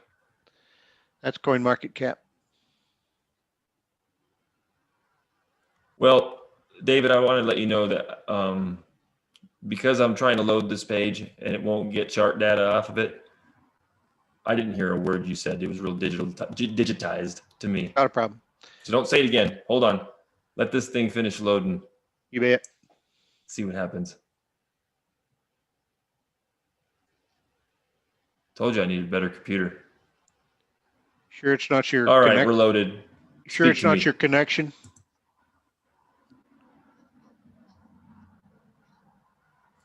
S2: that's CoinMarketCap.
S1: Well, David, I want to let you know that because I'm trying to load this page and it won't get chart data off of it, I didn't hear a word you said. It was real digitized to me.
S2: Not a problem.
S1: So don't say it again. Hold on. Let this thing finish loading.
S2: You bet.
S1: See what happens. Told you I needed a better computer.
S2: Sure it's not your
S1: All right, we're loaded.
S2: Sure
S1: Speak
S2: it's
S1: to
S2: not
S1: me.
S2: your connection?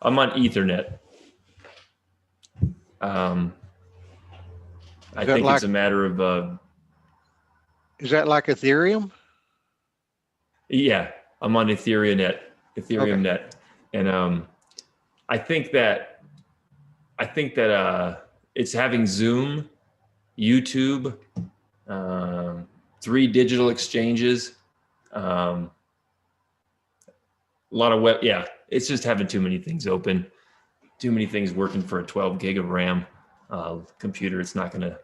S1: I'm on Ethernet. I think it's a matter of
S2: is that like Ethereum?
S1: Yeah, I'm on Ethereum net, and I think that it's having Zoom, YouTube, 3 digital exchanges, a lot of web. Yeah, it's just having too many things open, too many things working for a 12 gig of RAM computer. It's not gonna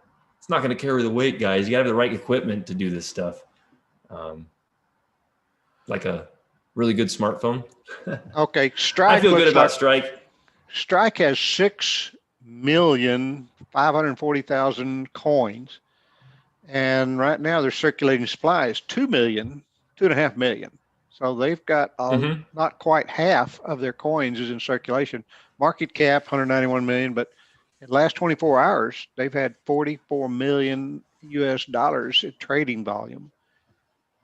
S1: carry the weight, guys. You gotta have the right equipment to do this stuff. Like a really good smartphone.
S2: Okay, Strike.
S1: I feel good about Strike.
S2: Strike has 6,540,000 coins, and right now their circulating supply is 2.5 million. So they've got not quite half of their coins is in circulation. Market cap 191 million, but in the last 24 hours they've had 44 million US dollars in trading volume.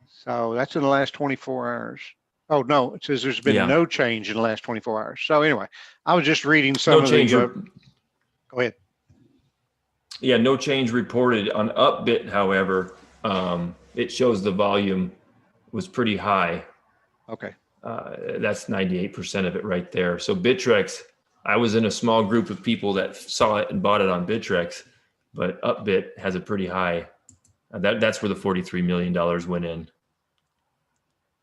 S2: So that's in the last 24 hours. Oh, no, it says there's been no change in the last 24 hours. So anyway, I was just reading some of the, go ahead.
S1: Yeah, no change reported on Upbit. However, it shows the volume was pretty high.
S2: Okay.
S1: That's 98% of it right there. So Bittrex, I was in a small group of people that saw it and bought it on Bittrex, but Upbit has a pretty high. That's where the $43 million went in.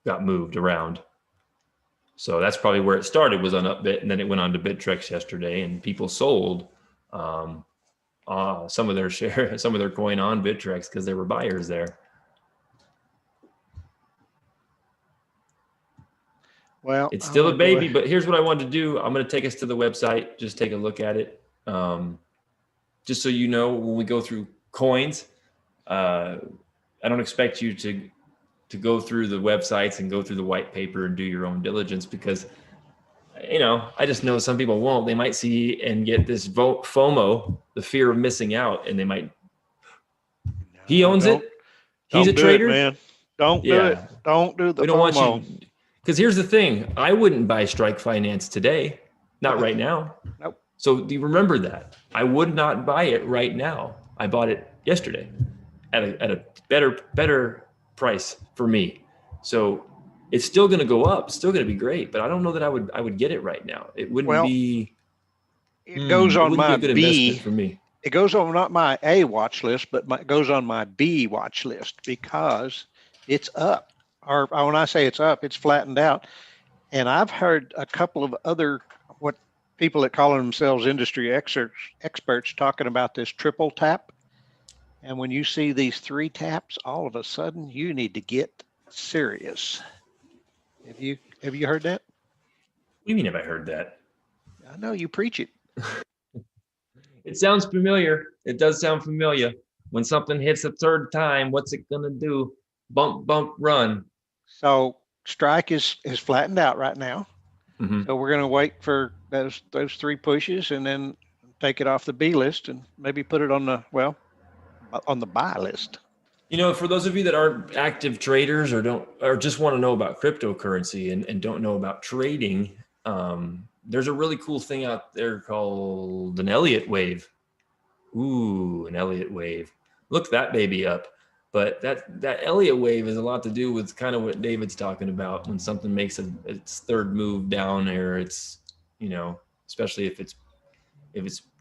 S1: Got moved around. So that's probably where it started, was on Upbit, and then it went on to Bittrex yesterday, and people sold some of their coin on Bittrex because there were buyers there.
S2: Well,
S1: it's still a baby, but here's what I wanted to do. I'm going to take us to the website, just take a look at it. Just so you know, when we go through coins, I don't expect you to go through the websites and go through the white paper and do your own diligence, because I just know some people won't. They might see and get this FOMO, the fear of missing out, and they might. He owns it. He's a trader,
S2: man. Don't do it. Don't do the FOMO.
S1: We don't want you, because here's the thing: I wouldn't buy Strike Finance today, not right now.
S2: Nope.
S1: So do you remember that? I would not buy it right now. I bought it yesterday at a better price for me. So it's still going to go up, still going to be great, but I don't know that I would get it right now. It wouldn't be.
S2: It goes on my B
S1: for me.
S2: It goes on not my A watch list, but it goes on my B watch list because it's up or when I say it's up, it's flattened out. And I've heard a couple of other what people that call themselves industry experts talking about this triple tap. And when you see these three taps, all of a sudden you need to get serious. Have you heard that?
S1: What do you mean have I heard that?
S2: I know you preach it.
S1: It sounds familiar. It does sound familiar. When something hits a third time, what's it gonna do? Bump, bump, run.
S2: So strike is flattened out right now.
S1: Mm-hmm.
S2: So we're going to wait for those three pushes and then take it off the B list and maybe put it on the buy list.
S1: You know, for those of you that aren't active traders or just want to know about cryptocurrency and don't know about trading, there's a really cool thing out there called an Elliott wave. Ooh, an Elliott wave. Look that baby up. But that Elliott wave has a lot to do with kind of what David's talking about when something makes its third move down there. It's, you know, especially if it's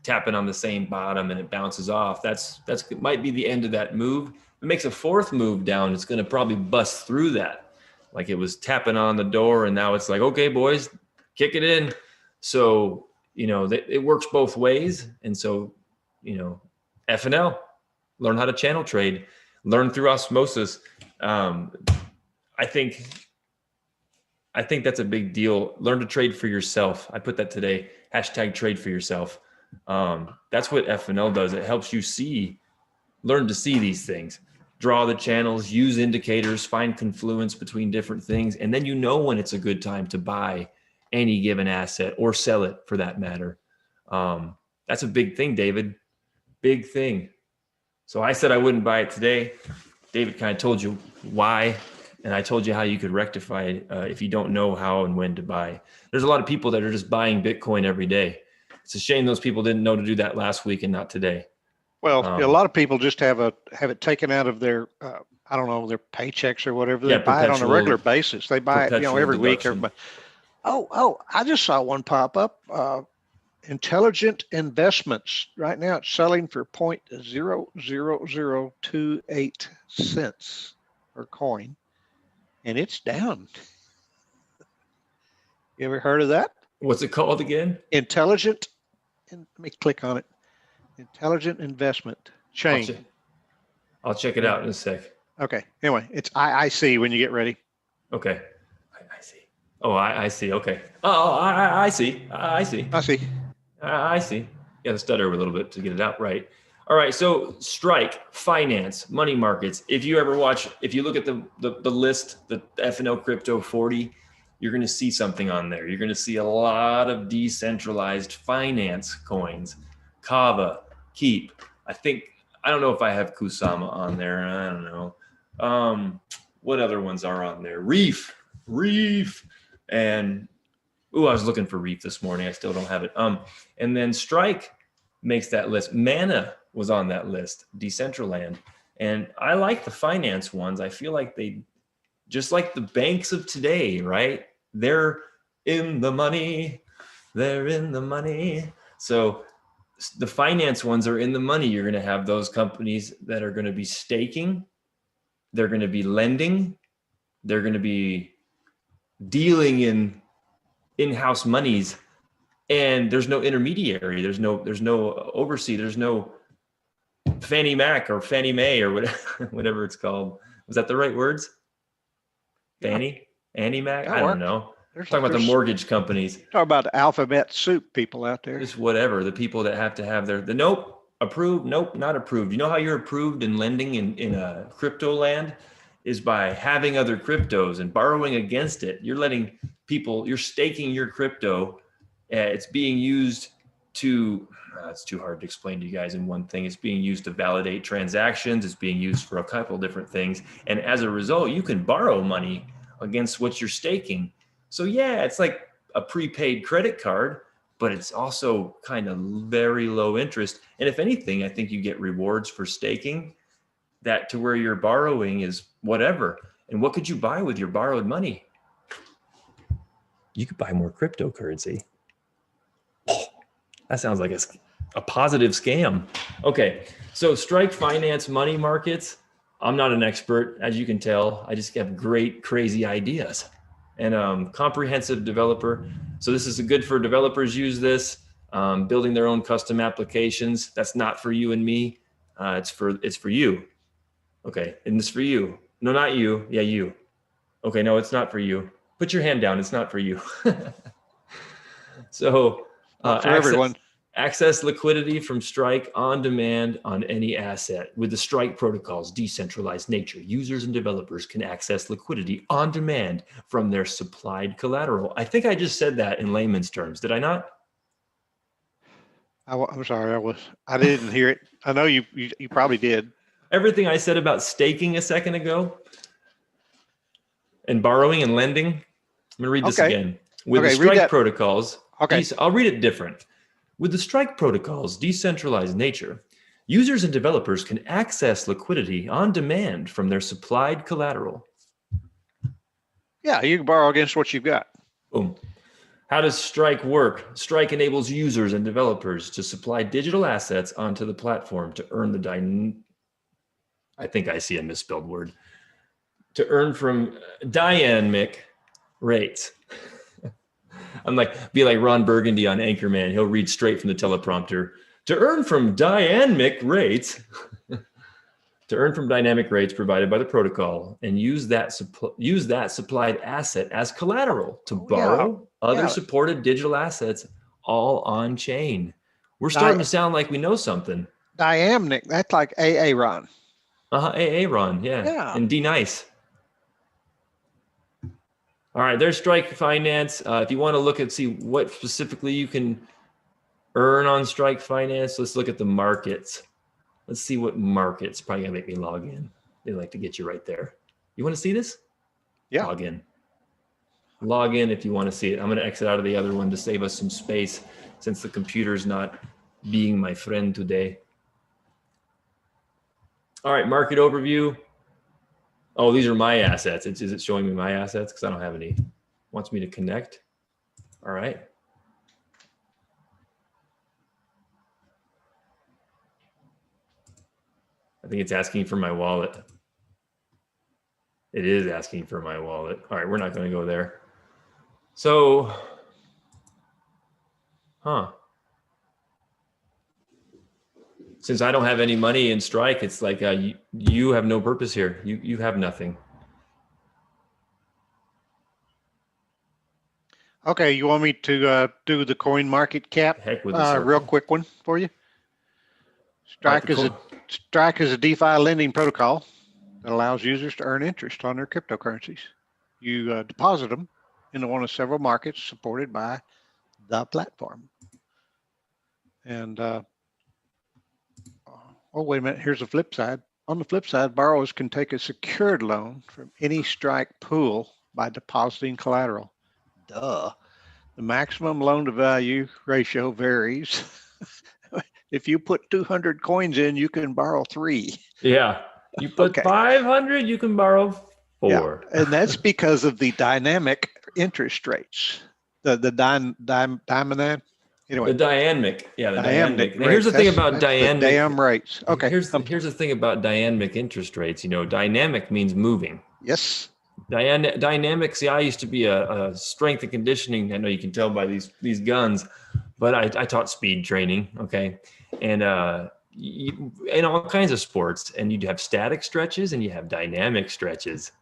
S1: tapping on the same bottom and it bounces off, it might be the end of that move. If it makes a fourth move down, it's going to probably bust through that. Like it was tapping on the door and now it's like, okay, boys, kick it in. So, you know, it works both ways. And so, you know, FNL, learn how to channel trade, learn through osmosis. I think that's a big deal. Learn to trade for yourself. I put that today, #trade for yourself. That's what FNL does. It helps you learn to see these things, draw the channels, use indicators, find confluence between different things. And then you know when it's a good time to buy any given asset or sell it for that matter. That's a big thing, David. Big thing. So I said I wouldn't buy it today. David kind of told you why. And I told you how you could rectify it if you don't know how and when to buy. There's a lot of people that are just buying Bitcoin every day. It's a shame those people didn't know to do that last week and not today.
S2: Well, a lot of people just have it taken out of their, I don't know, their paychecks or whatever. They buy it on a regular basis. They buy it, every week. Oh, I just saw one pop up. Intelligent Investments. Right now it's selling for 0.00028 cents per coin. And it's down. You ever heard of that?
S1: What's it called again?
S2: Intelligent. Let me click on it. Intelligent Investment Chain.
S1: I'll check it out in a sec.
S2: Okay. Anyway, it's IIC when you get ready.
S1: Okay. I see. Oh, I see. Okay. Oh, I see. I see.
S2: I see.
S1: I see. Yeah, stutter a little bit to get it out right. All right. So strike, finance, money markets. If you look at the list, the FNL Crypto 40, you're going to see something on there. You're going to see a lot of decentralized finance coins. Kava, Keep. I don't know if I have Kusama on there. I don't know. What other ones are on there? Reef. And I was looking for Reef this morning. I still don't have it. And then Strike makes that list. Mana was on that list, Decentraland. And I like the finance ones. I feel like they, just like the banks of today, right? They're in the money. They're in the money. So the finance ones are in the money. You're going to have those companies that are going to be staking. They're going to be lending. They're going to be dealing in-house monies. And there's no intermediary. There's no oversee. There's no Fannie Mac or Fannie Mae or whatever it's called. Was that the right words? Fannie? Annie Mac? I don't know. Talking about the mortgage companies.
S2: Talk about the alphabet soup people out there.
S1: Just whatever. The people that have to have the nope, approved, nope, not approved. You know how you're approved in lending in a crypto land is by having other cryptos and borrowing against it. You're letting people, you're staking your crypto. It's being used to, it's too hard to explain to you guys in one thing. It's being used to validate transactions. It's being used for a couple different things. And as a result, you can borrow money against what you're staking. So yeah, it's like a prepaid credit card, but it's also kind of very low interest. And if anything, I think you get rewards for staking that to where you're borrowing is whatever. And what could you buy with your borrowed money? You could buy more cryptocurrency. That sounds like a positive scam. Okay, so Strike Finance money markets. I'm not an expert, as you can tell. I just have great, crazy ideas, and comprehensive developer. So this is good for developers. Use this, building their own custom applications. That's not for you and me. It's for you. Okay, and it's for you. No, not you. Yeah, you. Okay, no, it's not for you. Put your hand down. It's not for you. So
S2: Not for everyone.
S1: access liquidity from Strike on demand on any asset. With the Strike protocol's decentralized nature, users and developers can access liquidity on demand from their supplied collateral. I think I just said that in layman's terms. Did I not?
S2: I'm sorry. I didn't hear it. I know you probably did.
S1: Everything I said about staking a second ago and borrowing and lending. I'm going to read this again. With the Strike protocols, I'll read it different. With the Strike protocol's decentralized nature, users and developers can access liquidity on demand from their supplied collateral.
S2: Yeah, you can borrow against what you've got.
S1: Boom. How does Strike work? Strike enables users and developers to supply digital assets onto the platform to earn I think I see a misspelled word. To earn from dynamic rates. Be like Ron Burgundy on Anchorman. He'll read straight from the teleprompter. To earn from dynamic rates, to earn from dynamic rates provided by the protocol, and use that supplied asset as collateral to borrow other supported digital assets, all on chain. We're starting to sound like we know something.
S2: Dynamic, that's like AA Ron.
S1: AA Ron, yeah. And D Nice. All right, there's Strike Finance. If you want to look and see what specifically you can earn on Strike Finance, let's look at the markets. Let's see what markets. Probably gonna make me log in. They like to get you right there. You want to see this?
S2: Yeah.
S1: Log in. Log in if you want to see it. I'm going to exit out of the other one to save us some space since the computer's not being my friend today. All right, market overview. Oh, these are my assets. Is it showing me my assets? Because I don't have any. Wants me to connect. All right. I think it's asking for my wallet. It is asking for my wallet. All right, we're not going to go there. So, since I don't have any money in Strike, it's like you have no purpose here. You have nothing.
S2: Okay, you want me to do the coin market cap?
S1: Heck with the
S2: real quick one for you. Strike is a DeFi lending protocol that allows users to earn interest on their cryptocurrencies. You deposit them into one of several markets supported by the platform. And oh, wait a minute, here's the flip side. On the flip side, borrowers can take a secured loan from any Strike pool by depositing collateral. Duh. The maximum loan to value ratio varies. If you put 200 coins in, you can borrow 3.
S1: Yeah. You put 500, you can borrow 4.
S2: Yeah. And that's because of the dynamic interest rates. Anyway. The
S1: dynamic. Yeah, the dynamic. Now,
S2: here's
S1: the thing about dynamic.
S2: The damn rates. Okay.
S1: Here's the thing about dynamic interest rates. You know, dynamic means moving.
S2: Yes.
S1: Dynamic. See, I used to be a strength and conditioning. I know you can tell by these guns, but I taught speed training. Okay, and in all kinds of sports, and you have static stretches and you have dynamic stretches.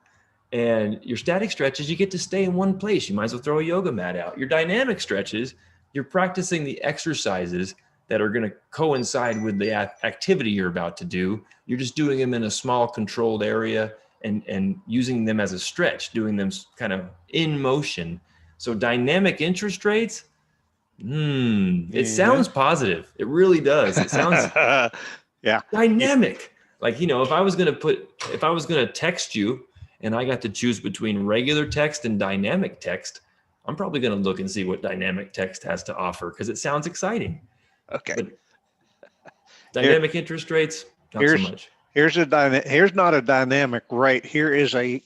S1: And your static stretches, you get to stay in one place. You might as well throw a yoga mat out. Your dynamic stretches, you're practicing the exercises that are going to coincide with the activity you're about to do. You're just doing them in a small controlled area and using them as a stretch, doing them kind of in motion. So dynamic interest rates, it sounds positive. It really does. It sounds dynamic. Like, you know, if I was going to text you and I got to choose between regular text and dynamic text, I'm probably going to look and see what dynamic text has to offer because it sounds exciting.
S2: Okay.
S1: But dynamic interest rates, not so much.
S2: Here's not a dynamic rate. Here is a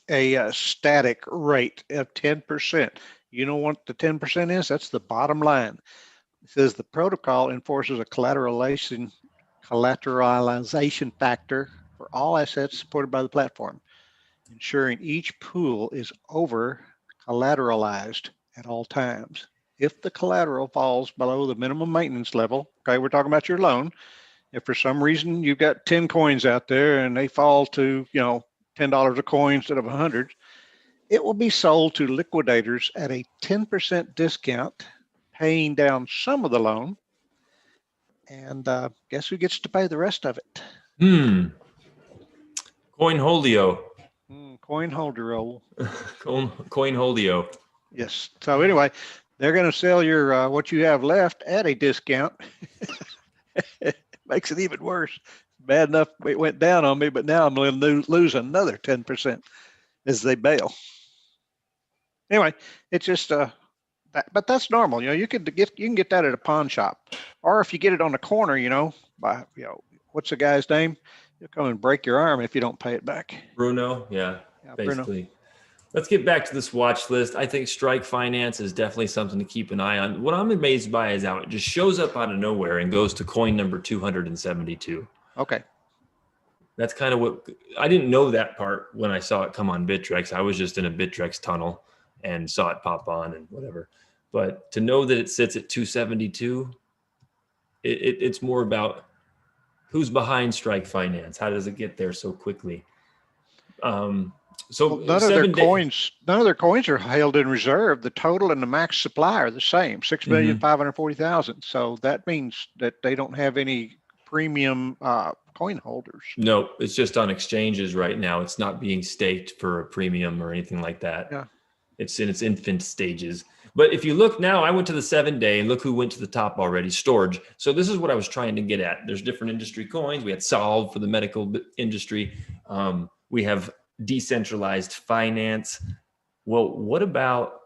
S2: static rate of 10%. You know what the 10% is? That's the bottom line. It says the protocol enforces a collateralization factor for all assets supported by the platform, ensuring each pool is over collateralized at all times. If the collateral falls below the minimum maintenance level, okay, we're talking about your loan. If for some reason you've got 10 coins out there and they fall to, $10 a coin instead of 100, it will be sold to liquidators at a 10% discount, paying down some of the loan. And guess who gets to pay the rest of it?
S1: Coinholio.
S2: Coin holder roll.
S1: Coinholio.
S2: Yes. So anyway, they're going to sell your what you have left at a discount. It makes it even worse. Bad enough it went down on me, but now I'm going to lose another 10% as they bail. Anyway, it's just but that's normal. You can get that at a pawn shop, or if you get it on the corner, by what's the guy's name? He'll come and break your arm if you don't pay it back.
S1: Bruno, yeah basically.
S2: Bruno.
S1: Let's get back to this watch list. I think Strike Finance is definitely something to keep an eye on. What I'm amazed by is how it just shows up out of nowhere and goes to coin number 272.
S2: Okay.
S1: That's kind of what I didn't know that part when I saw it come on Bittrex. I was just in a Bittrex tunnel and saw it pop on and whatever. But to know that it sits at 272, it's more about who's behind Strike Finance. How does it get there so quickly? So
S2: none of their coins are held in reserve. The total and the max supply are the same, 6,540,000. So that means that they don't have any premium coin holders.
S1: No, it's just on exchanges right now. It's not being staked for a premium or anything like that.
S2: Yeah.
S1: It's in its infant stages. But if you look now, I went to the 7-day and look who went to the top already, Storage. So this is what I was trying to get at. There's different industry coins. We had Solve for the medical industry. We have decentralized finance. Well, what about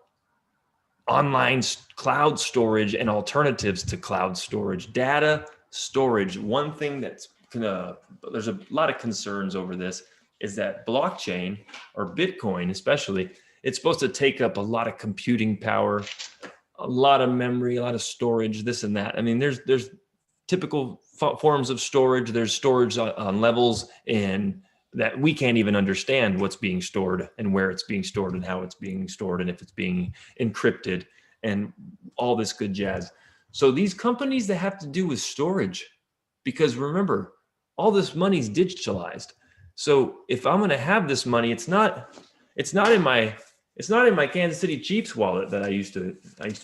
S1: online cloud storage and alternatives to cloud storage? Data storage. One thing that's there's a lot of concerns over this is that blockchain or Bitcoin especially, it's supposed to take up a lot of computing power, a lot of memory, a lot of storage, this and that. I mean, there's typical forms of storage. There's storage on levels and that we can't even understand what's being stored and where it's being stored and how it's being stored and if it's being encrypted and all this good jazz. So these companies that have to do with storage, because remember, all this money's digitalized. So if I'm going to have this money, it's not in my Kansas City Chiefs wallet that I used to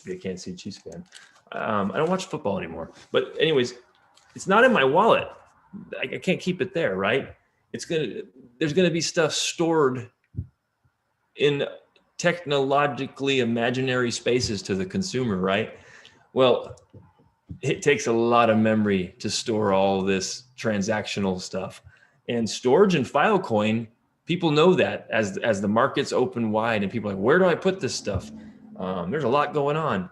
S1: be a Kansas City Chiefs fan. I don't watch football anymore, but anyways, it's not in my wallet. I can't keep it there, right? There's going to be stuff stored in technologically imaginary spaces to the consumer, right? Well, it takes a lot of memory to store all this transactional stuff. And storage and Filecoin, people know that as the markets open wide and people are like, where do I put this stuff? There's a lot going on.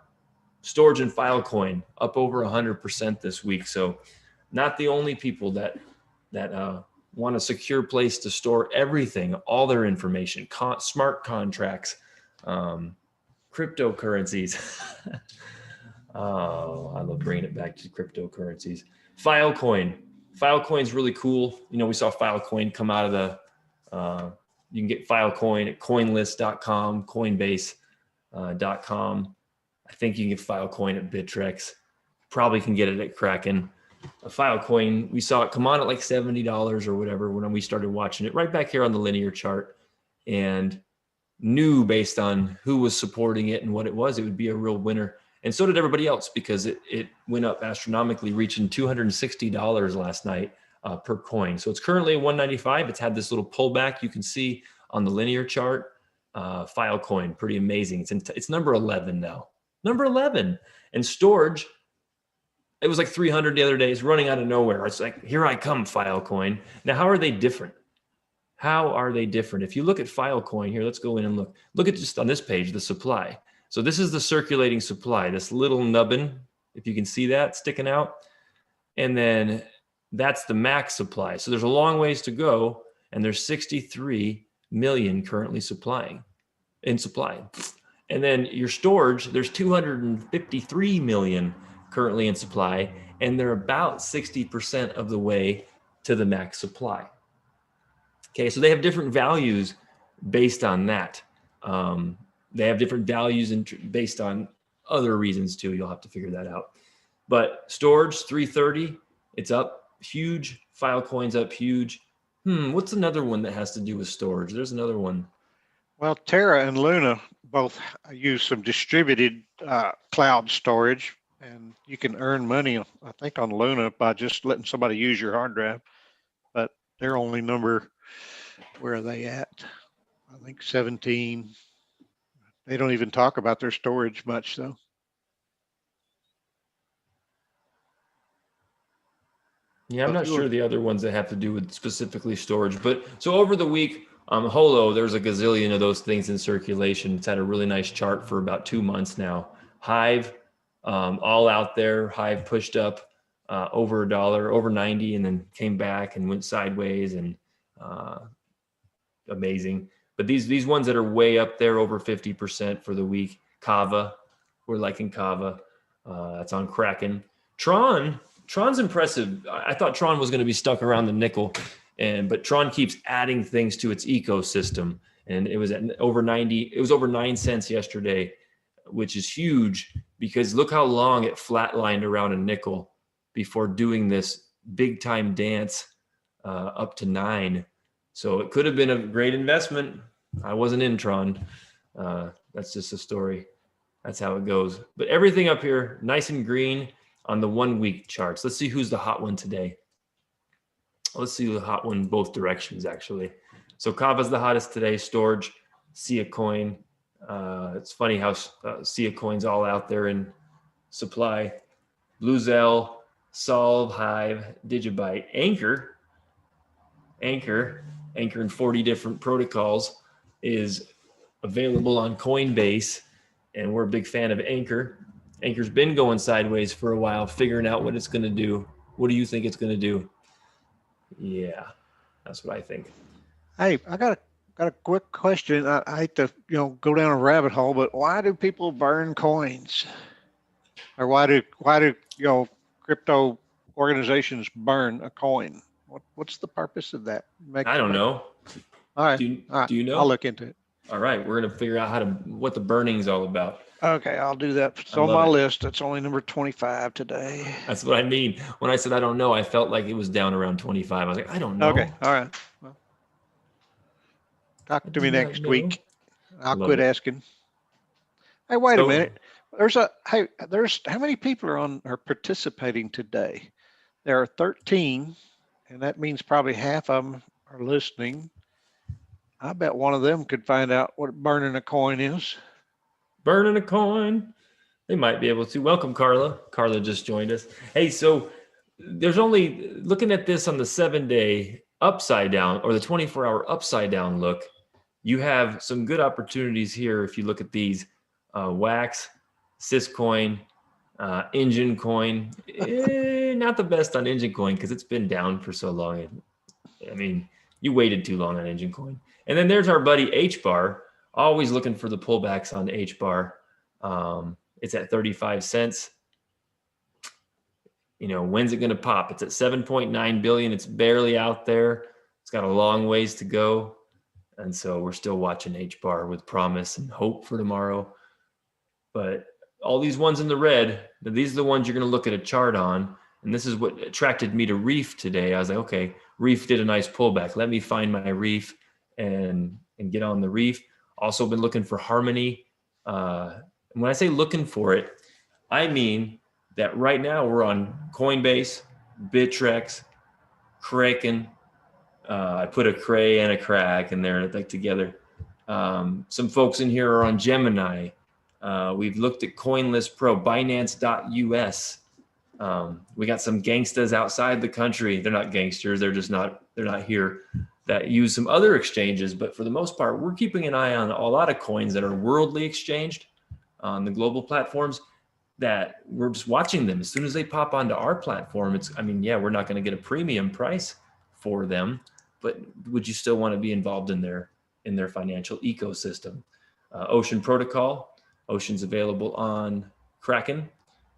S1: Storage and Filecoin up over 100% this week. So not the only people that want a secure place to store everything, all their information, smart contracts, cryptocurrencies. Oh, I love bringing it back to cryptocurrencies. Filecoin's really cool. We saw Filecoin come out of the, you can get Filecoin at coinlist.com, coinbase.com. I think you can get Filecoin at Bittrex. Probably can get it at Kraken. A Filecoin, we saw it come on at like $70 or whatever when we started watching it, right back here on the linear chart, and knew based on who was supporting it and what it would be a real winner. And so did everybody else because it went up astronomically, reaching $260 last night per coin. So it's currently at $195. It's had this little pullback you can see on the linear chart. Filecoin, pretty amazing. It's number 11 now. Number 11. And storage, it was like 300 the other day. It's running out of nowhere. It's like, here I come, Filecoin. Now, how are they different? How are they different? If you look at Filecoin here, let's go in and look. Look at just on this page, the supply. So this is the circulating supply, this little nubbin, if you can see that sticking out. And then that's the max supply. So there's a long ways to go, and there's 63 million currently in supply. And then your storage, there's 253 million currently in supply, and they're about 60% of the way to the max supply. Okay, so they have different values based on that. They have different values based on other reasons too. You'll have to figure that out. But storage 330, it's up huge. Filecoin's up huge. What's another one that has to do with storage? There's another one.
S2: Well, Terra and Luna both use some distributed cloud storage, and you can earn money, I think, on Luna by just letting somebody use your hard drive. But their only number, where are they at? I think 17. They don't even talk about their storage much, though.
S1: Yeah, I'm not sure the other ones that have to do with specifically storage. But so over the week, Holo, there's a gazillion of those things in circulation. It's had a really nice chart for about 2 months now. Hive, all out there. Hive pushed up over $1, over 90, and then came back and went sideways, and amazing. But these ones that are way up there, over 50% for the week. Kava, we're liking Kava. That's on Kraken. Tron's impressive. I thought Tron was going to be stuck around the nickel, but Tron keeps adding things to its ecosystem, and it was at over 90. It was over 9 cents yesterday, which is huge because look how long it flatlined around a nickel before doing this big time dance up to 9. So it could have been a great investment. I wasn't in Tron. That's just a story. That's how it goes. But everything up here, nice and green on the 1 week charts. Let's see who's the hot one today. Let's see the hot one both directions, actually. So Kava's the hottest today. Storage, Sia Coin. It's funny how Sia Coin's all out there in supply. Bluezell, Solve, Hive, Digibyte, Anchor in 40 different protocols is available on Coinbase, and we're a big fan of Anchor. Anchor's been going sideways for a while, figuring out what it's going to do. What do you think it's going to do? Yeah, that's what I think.
S2: Hey, I got a quick question. I hate to go down a rabbit hole, but why do people burn coins? Or why do crypto organizations burn a coin? What's the purpose of that?
S1: I don't know.
S2: All right.
S1: Do you know?
S2: I'll look into it.
S1: All right, we're gonna figure out what the burning's all about.
S2: Okay, I'll do that. It's on my list. It's only number 25 today.
S1: That's what I mean. When I said I don't know, I felt like it was down around 25. I was like, I don't know.
S2: Okay, all right. Well, talk to me next week. I'll quit asking. Hey, wait a minute. There's how many people are participating today? There are 13, and that means probably half of them are listening. I bet one of them could find out what burning a coin is.
S1: Burning a coin. They might be able to. Welcome, Carla. Carla just joined us. Hey, so there's only, looking at this on the 7-day upside down or the 24-hour upside down look, you have some good opportunities here if you look at these. Wax, Syscoin, Engine Coin. Not the best on Engine Coin because it's been down for so long. I mean, you waited too long on Engine Coin. And then there's our buddy H-Bar, always looking for the pullbacks on H-Bar. It's at 35 cents. When's it going to pop? It's at 7.9 billion. It's barely out there. It's got a long ways to go. And so we're still watching H-Bar with promise and hope for tomorrow. But all these ones in the red, these are the ones you're going to look at a chart on. And this is what attracted me to Reef today. I was like, okay, Reef did a nice pullback. Let me find my Reef and get on the Reef. Also been looking for Harmony. When I say looking for it, I mean that right now we're on Coinbase, Bittrex, Kraken. I put a Cray and a Crack in there like together. Some folks in here are on Gemini. We've looked at CoinList Pro, Binance.us. We got some gangstas outside the country. They're not gangsters. They're not here, that use some other exchanges. But for the most part, we're keeping an eye on a lot of coins that are worldly exchanged on the global platforms, that we're just watching them. As soon as they pop onto our platform, we're not going to get a premium price for them, but would you still want to be involved in their financial ecosystem? Ocean Protocol. Ocean's available on Kraken,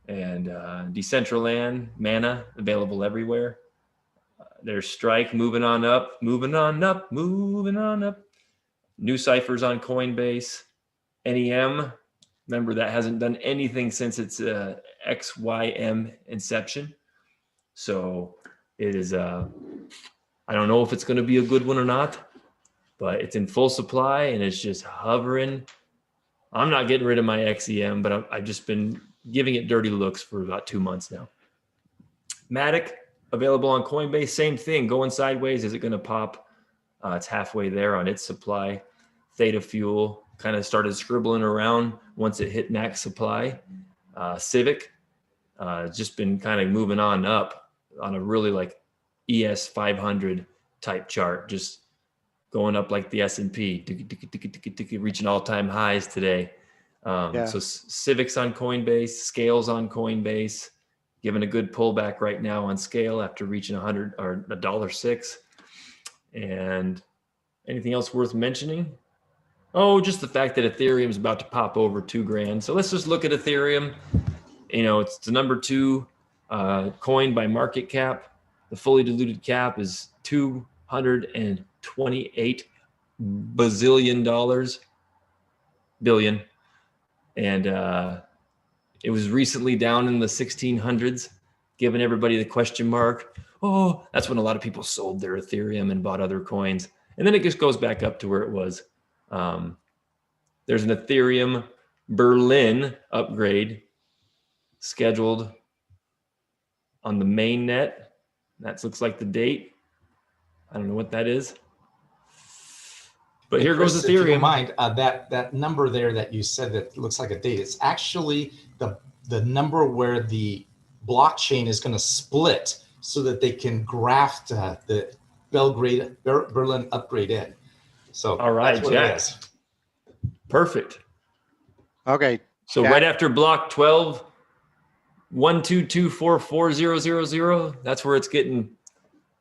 S1: and Decentraland, Mana, available everywhere. There's Strike moving on up, moving on up, moving on up. New ciphers on Coinbase. NEM, remember that hasn't done anything since its XYM inception. So it is, I don't know if it's going to be a good one or not, but it's in full supply and it's just hovering. I'm not getting rid of my XEM, but I've just been giving it dirty looks for about 2 months now. Matic, available on Coinbase, same thing, going sideways. Is it going to pop? It's halfway there on its supply. Theta Fuel kind of started scribbling around once it hit max supply. Civic, just been kind of moving on up on a really like ES 500 type chart, just going up like the S&P, reaching all-time highs today. So Civic's on Coinbase, Scale's on Coinbase, giving a good pullback right now on Scale after reaching 100 or $1.06. And anything else worth mentioning? Oh, just the fact that Ethereum is about to pop over $2,000. So let's just look at Ethereum. It's the number 2 coin by market cap. The fully diluted cap is $228 billion. And it was recently down in the 1600s, giving everybody the question mark. Oh, that's when a lot of people sold their Ethereum and bought other coins. And then it just goes back up to where it was. There's an Ethereum Berlin upgrade scheduled on the main net. That looks like the date. I don't know what that is. But here goes Ethereum.
S3: If you don't mind, that number there that you said that looks like a date, it's actually the number where the blockchain is going to split so that they can graft the Berlin upgrade in. So
S1: all right, Jack. Perfect.
S2: Okay.
S1: So Jack, right after block 12, 122444000, that's where it's getting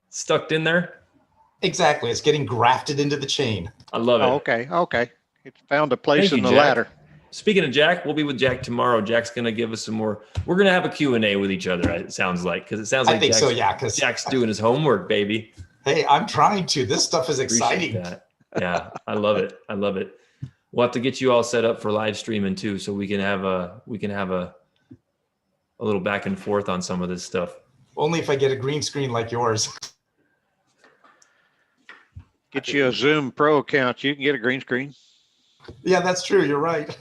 S1: stuck in there.
S3: Exactly. It's getting grafted into the chain.
S1: I love it.
S2: Oh, okay. It found a place in the
S1: Jack.
S2: ladder.
S1: Speaking of Jack, we'll be with Jack tomorrow. Jack's going to give us some more. We're going to have a Q&A with each other, it sounds like, because it sounds like
S3: because
S1: Jack's doing his homework, baby.
S3: Hey, I'm trying to. This stuff is exciting.
S1: That. Yeah, I love it. We'll have to get you all set up for live streaming too, so we can have a little back and forth on some of this stuff.
S3: Only if I get a green screen like yours.
S2: Get you a Zoom Pro account. You can get a green screen.
S3: Yeah, that's true. You're right.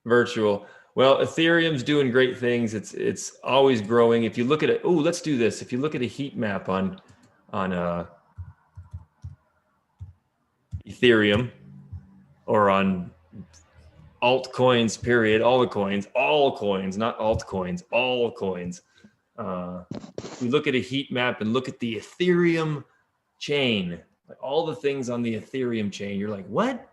S1: Virtual. Well, Ethereum's doing great things. It's always growing. If you look at it, let's do this. If you look at a heat map on Ethereum or on altcoins, period, all coins, not altcoins, all coins. We look at a heat map and look at the Ethereum chain, like all the things on the Ethereum chain. You're like, what?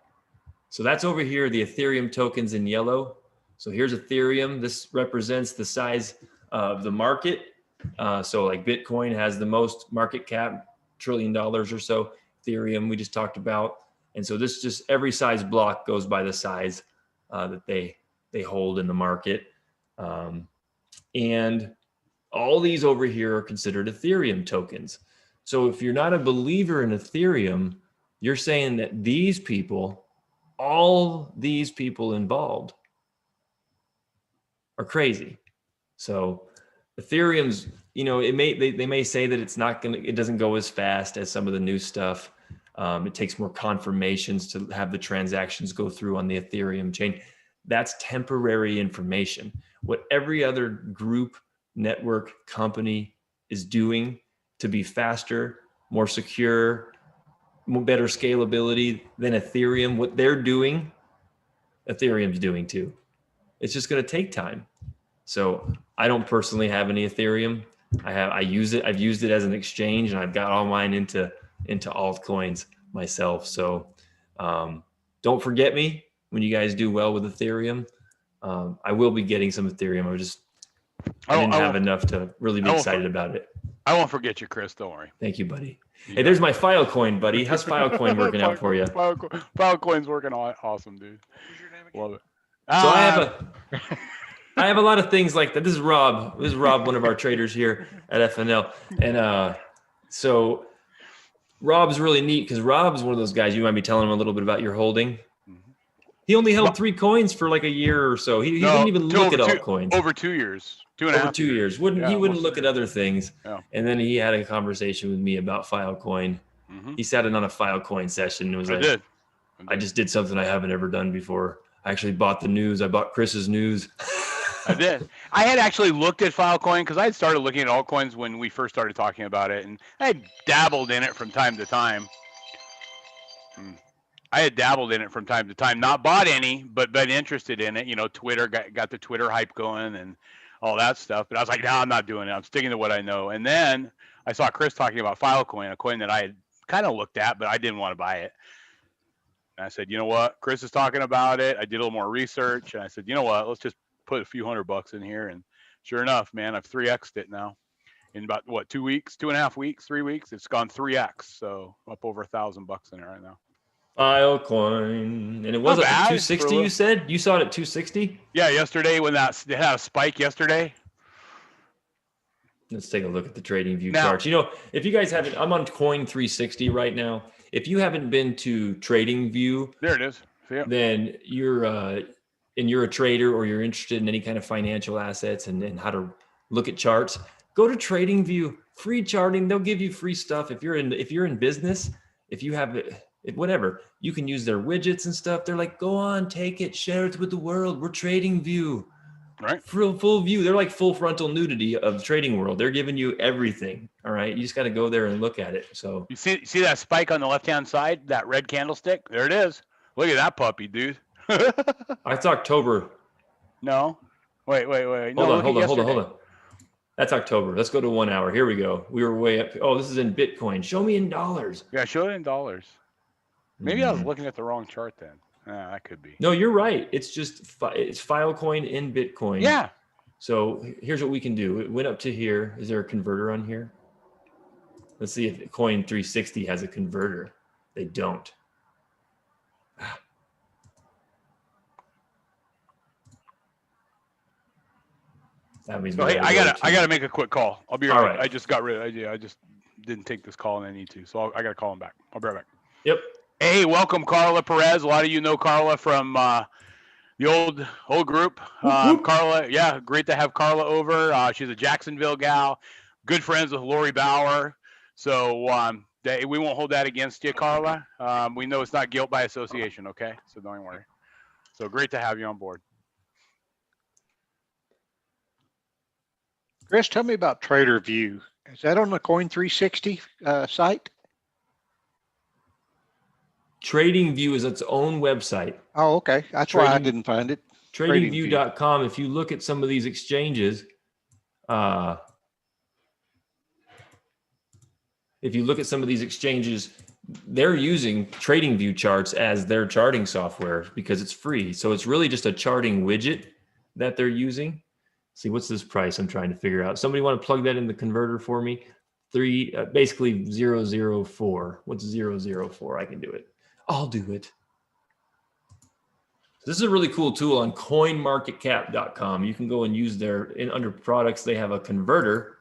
S1: So that's over here, the Ethereum tokens in yellow. So here's Ethereum. This represents the size of the market. So like Bitcoin has the most market cap, $1 trillion or so. Ethereum we just talked about. And so this just every size block goes by the size that they hold in the market. And all these over here are considered Ethereum tokens. So if you're not a believer in Ethereum, you're saying that these people, all these people involved are crazy. So Ethereum's, they may say that it doesn't go as fast as some of the new stuff. It takes more confirmations to have the transactions go through on the Ethereum chain. That's temporary information. What every other group, network, company is doing to be faster, more secure, better scalability than Ethereum, what they're doing, Ethereum's doing too. It's just going to take time. So I don't personally have any Ethereum. I've used it as an exchange, and I've got all mine into altcoins myself. So don't forget me when you guys do well with Ethereum. I will be getting some Ethereum. I didn't have enough to really be excited about it.
S4: I won't forget you, Chris. Don't worry.
S1: Thank you, buddy. Hey, there's my Filecoin, buddy. How's Filecoin working out for you?
S4: Filecoin's working awesome, dude. Love it.
S1: So I have a lot of things like that. This is Rob. One of our traders here at FNL. And So Rob's really neat because Rob's one of those guys. You might be telling him a little bit about your holding. He only held 3 coins for like a year or so. He didn't even look at altcoins.
S4: Over 2 years. 2.5
S1: over 2 years. He wouldn't look at other things.
S4: Yeah.
S1: And then he had a conversation with me about Filecoin. He sat in on a Filecoin session and was like, I just did something I haven't ever done before. I actually bought the news. I bought Chris's news.
S4: I did. I had actually looked at Filecoin because I had started looking at altcoins when we first started talking about it, and I had dabbled in it from time to time. Not bought any, but been interested in it. You know, Twitter got the Twitter hype going and all that stuff. But I was like, no, I'm not doing it. I'm sticking to what I know. And then I saw Chris talking about Filecoin, a coin that I had kind of looked at, but I didn't want to buy it. And I said, you know what? Chris is talking about it. I did a little more research, and I said, you know what? Let's just put a few $100 in here. And sure enough, man, I've 3x'd it now in about 2 weeks, 2.5 weeks, 3 weeks. It's gone 3x, so up over $1,000 in it right now.
S1: Filecoin, and it was at 260. You said you saw it at 260.
S4: Yeah, yesterday when it had a spike yesterday.
S1: Let's take a look at the TradingView charts. You know, if you guys haven't, I'm on Coin 360 right now. If you haven't been to TradingView,
S4: there it is. Yeah.
S1: Then you're a trader or you're interested in any kind of financial assets and how to look at charts. Go to TradingView, free charting. They'll give you free stuff. If you're in business, if you have whatever, you can use their widgets and stuff. They're like, go on, take it, share it with the world. We're TradingView.
S4: Right.
S1: Full view. They're like full frontal nudity of the trading world. They're giving you everything. All right. You just got to go there and look at it. So
S4: you see that spike on the left-hand side, that red candlestick? There it is. Look at that puppy, dude.
S1: That's October.
S4: No. Wait.
S1: Hold on. That's October. Let's go to 1 hour. Here we go. We were way up. Oh, this is in Bitcoin. Show me in dollars.
S4: Yeah, show it in dollars. Maybe I was looking at the wrong chart then. That could be.
S1: No, you're right. It's Filecoin in Bitcoin.
S4: Yeah.
S1: So here's what we can do. It went up to here. Is there a converter on here? Let's see if Coin 360 has a converter. They don't. That means
S4: hey, I gotta make a quick call. I'll be right back. I just got rid of it. I just didn't take this call and I need to. So I gotta call him back. I'll be right back.
S1: Yep.
S4: Hey, welcome Carla Perez. A lot of you know Carla from the old group. Carla, yeah, great to have Carla over. She's a Jacksonville gal, good friends with Lori Bauer. So we won't hold that against you, Carla. We know it's not guilt by association, okay? So don't worry. So great to have you on board.
S2: Chris, tell me about TraderView. Is that on the Coin 360 site?
S1: TradingView is its own website.
S2: Oh, okay. That's why I didn't find it.
S1: TradingView.com. If you look at some of these exchanges, they're using TradingView charts as their charting software because it's free. So it's really just a charting widget that they're using. See, what's this price? I'm trying to figure out. Somebody want to plug that in the converter for me? Basically 004. What's 004? I can do it. I'll do it. This is a really cool tool on coinmarketcap.com. You can go and use under products, they have a converter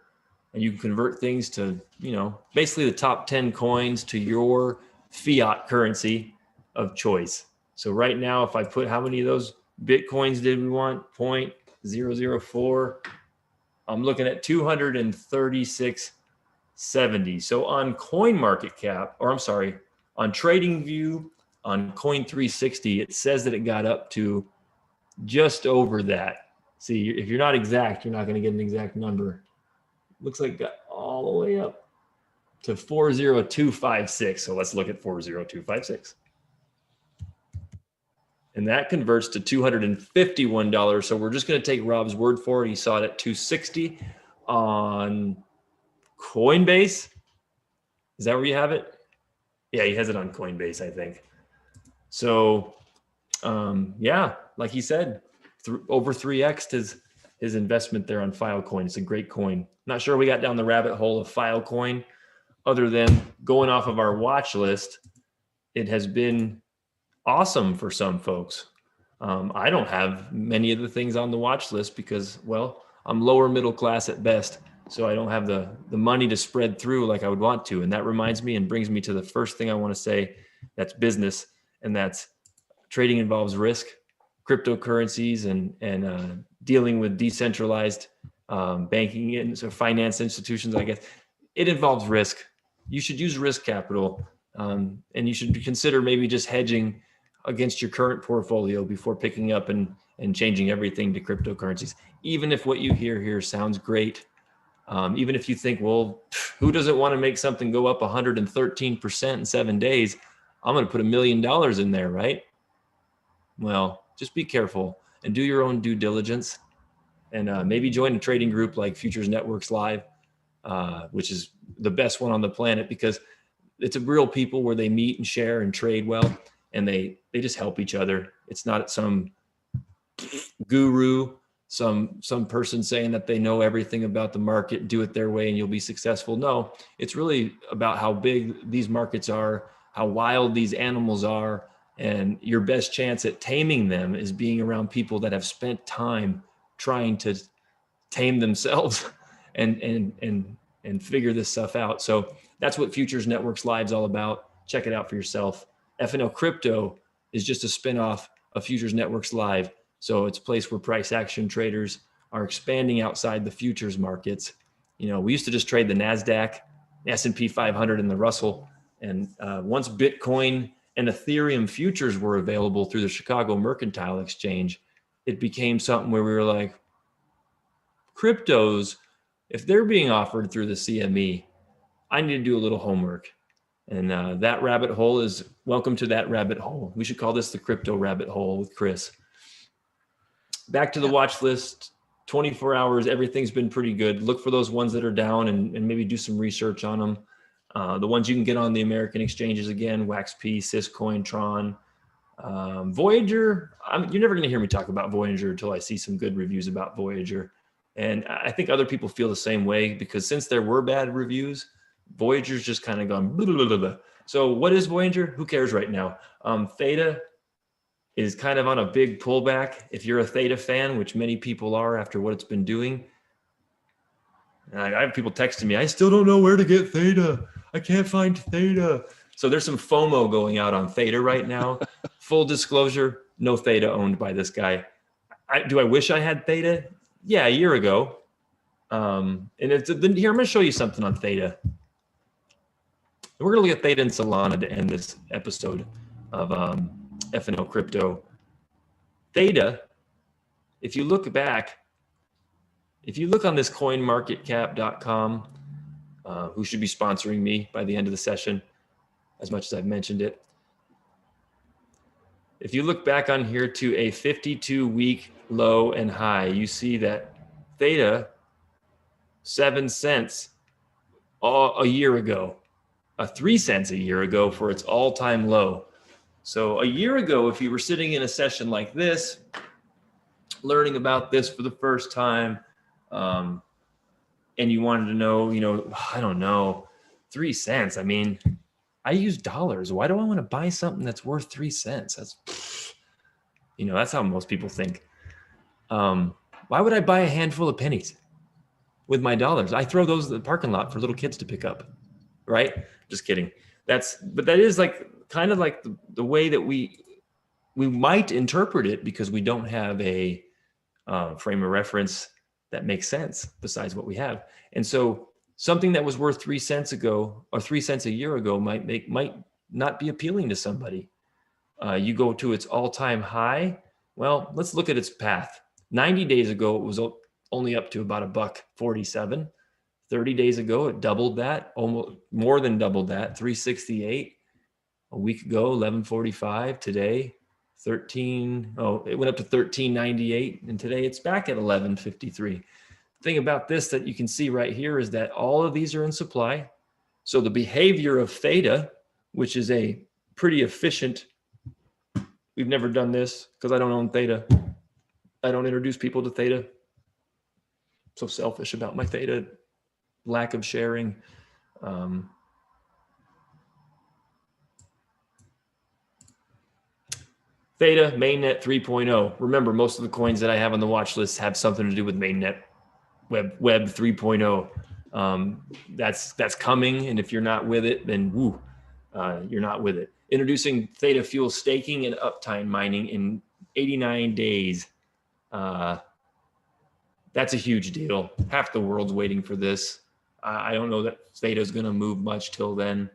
S1: and you can convert things to, basically the top 10 coins to your fiat currency of choice. So right now, if I put, how many of those Bitcoins did we want? 0.004. I'm looking at 236.70. So on CoinMarketCap, on TradingView, on Coin 360, it says that it got up to just over that. See, if you're not exact, you're not going to get an exact number. Looks like it got all the way up to 40256. So let's look at 40256. And that converts to $251. So we're just going to take Rob's word for it. He saw it at 260 on Coinbase. Is that where you have it? Yeah, he has it on Coinbase, I think. So, yeah, like he said, over 3x'd his investment there on Filecoin. It's a great coin. Not sure we got down the rabbit hole of Filecoin, other than going off of our watch list. It has been awesome for some folks. I don't have many of the things on the watch list because, well, I'm lower middle class at best. So I don't have the money to spread through like I would want to. And that reminds me and brings me to the first thing I want to say, that's business. And that's trading involves risk, cryptocurrencies, and dealing with decentralized banking and so finance institutions, I guess. It involves risk. You should use risk capital, and you should consider maybe just hedging against your current portfolio before picking up and changing everything to cryptocurrencies. Even if what you hear here sounds great, even if you think, well, who doesn't want to make something go up 113% in 7 days? I'm going to put $1 million in there, right? Well, just be careful and do your own due diligence, and maybe join a trading group like Futures Networks Live, which is the best one on the planet because it's a real people where they meet and share and trade well, and they just help each other. It's not some guru, some person saying that they know everything about the market, do it their way and you'll be successful. No, it's really about how big these markets are, how wild these animals are, and your best chance at taming them is being around people that have spent time trying to tame themselves and figure this stuff out. So that's what Futures Networks Live's all about. Check it out for yourself. FNL Crypto is just a spinoff of Futures Networks Live. So it's a place where price action traders are expanding outside the futures markets. You know, we used to just trade the NASDAQ, S&P 500, and the Russell. And once Bitcoin and Ethereum futures were available through the Chicago Mercantile Exchange, it became something where we were like, cryptos, if they're being offered through the CME, I need to do a little homework. And that rabbit hole is, welcome to that rabbit hole. We should call this the crypto rabbit hole with Chris. Back to the watch list, 24 hours, everything's been pretty good. Look for those ones that are down and maybe do some research on them. The ones you can get on the American exchanges, again, WaxP, Syscoin, Tron, Voyager. You're never going to hear me talk about Voyager until I see some good reviews about Voyager. And I think other people feel the same way because since there were bad reviews, Voyager's just kind of gone blah, blah, blah, blah. So what is Voyager? Who cares right now? Theta is kind of on a big pullback. If you're a Theta fan, which many people are after what it's been doing, and I have people texting me, I still don't know where to get Theta. I can't find Theta. So there's some FOMO going out on Theta right now. Full disclosure, no Theta owned by this guy. Do I wish I had Theta? Yeah, a year ago. And here, I'm going to show you something on Theta. We're going to look at Theta and Solana to end this episode of FNL Crypto. Theta, if you look back, if you look on this coinmarketcap.com, who should be sponsoring me by the end of the session, as much as I've mentioned it. If you look back on here to a 52-week low and high, you see that Theta, 7 cents a year ago, 3 cents a year ago for its all-time low. So a year ago, if you were sitting in a session like this, learning about this for the first time, and you wanted to know, I don't know, 3 cents. I mean, I use dollars. Why do I want to buy something that's worth 3 cents? That's how most people think. Why would I buy a handful of pennies with my dollars? I throw those in the parking lot for little kids to pick up, right? Just kidding. But that is kind of like the way that we might interpret it because we don't have a frame of reference that makes sense besides what we have. And so something that was worth 3 cents ago or 3 cents a year ago might not be appealing to somebody. You go to its all-time high. Well, let's look at its path. 90 days ago, it was only up to about $1.47. 30 days ago, it doubled that, almost more than doubled that, 368. A week ago, 1145. Today, it went up to 1398, and today it's back at 1153. The thing about this that you can see right here is that all of these are in supply. So the behavior of Theta, which is a pretty efficient, we've never done this because I don't own Theta. I don't introduce people to Theta. So selfish about my Theta lack of sharing. Theta, mainnet 3.0. Remember, most of the coins that I have on the watch list have something to do with mainnet. Web 3.0. That's coming, and if you're not with it, then woo, you're not with it. Introducing Theta Fuel staking and uptime mining in 89 days. That's a huge deal. Half the world's waiting for this. I don't know that Theta is going to move much till then,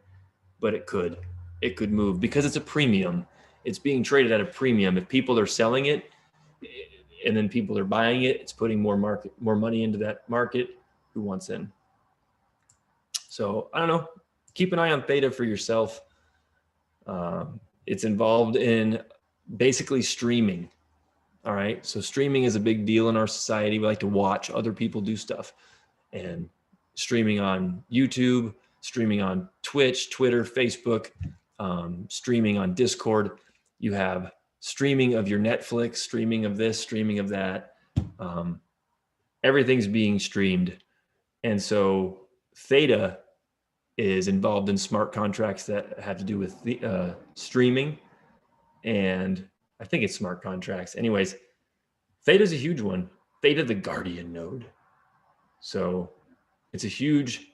S1: but it could. It could move because it's a premium. It's being traded at a premium. If people are selling it, and then people are buying it, it's putting more money into that market. Who wants in? So I don't know. Keep an eye on Theta for yourself. It's involved in basically streaming. All right. So streaming is a big deal in our society. We like to watch other people do stuff, and streaming on YouTube, streaming on Twitch, Twitter, Facebook, streaming on Discord. You have streaming of your Netflix, streaming of this, streaming of that. Everything's being streamed. And so Theta is involved in smart contracts that have to do with the streaming. And I think it's smart contracts. Anyways, Theta is a huge one. Theta, the Guardian node. So it's a huge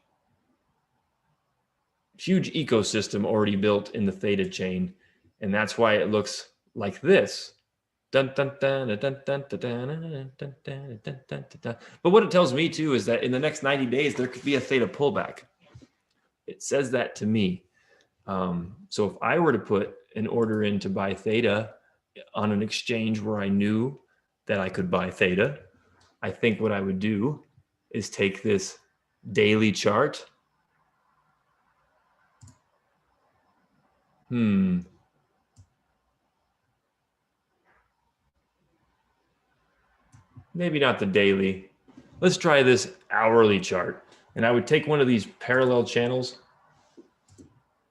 S1: ecosystem already built in the Theta chain. And that's why it looks like this. But what it tells me too is that in the next 90 days, there could be a Theta pullback. It says that to me. So if I were to put an order in to buy Theta on an exchange where I knew that I could buy Theta, I think what I would do is take this daily chart. Maybe not the daily. Let's try this hourly chart. And I would take one of these parallel channels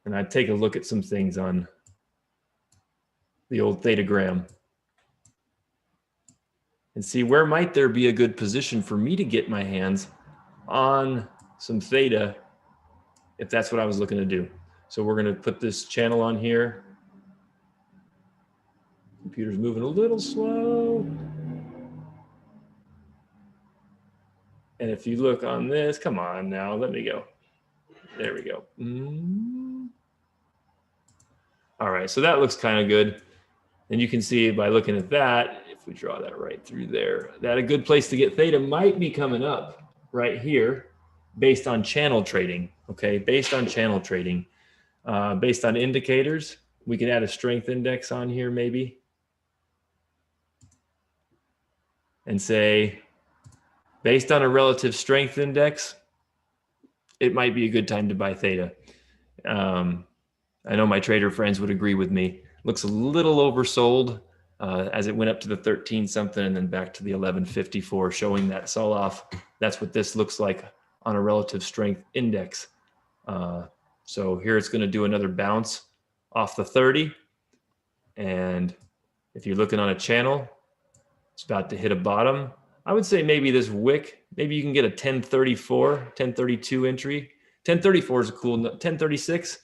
S1: and I'd take a look at some things on the old Thetagram and see where might there be a good position for me to get my hands on some Theta if that's what I was looking to do. So we're going to put this channel on here. Computer's moving a little slow. And if you look on this, come on now, let me go. There we go. All right, so that looks kind of good. And you can see by looking at that, if we draw that right through there, that a good place to get Theta might be coming up right here based on channel trading, okay? Based on channel trading. Based on indicators, we could add a strength index on here maybe. And say, based on a relative strength index, it might be a good time to buy Theta. I know my trader friends would agree with me. Looks a little oversold as it went up to the 13 something and then back to the 1154, showing that sell off. That's what this looks like on a relative strength index. So here it's going to do another bounce off the 30. And if you're looking on a channel, it's about to hit a bottom. I would say maybe this wick, maybe you can get a 1034, 1032 entry. 1034 is a cool, 1036.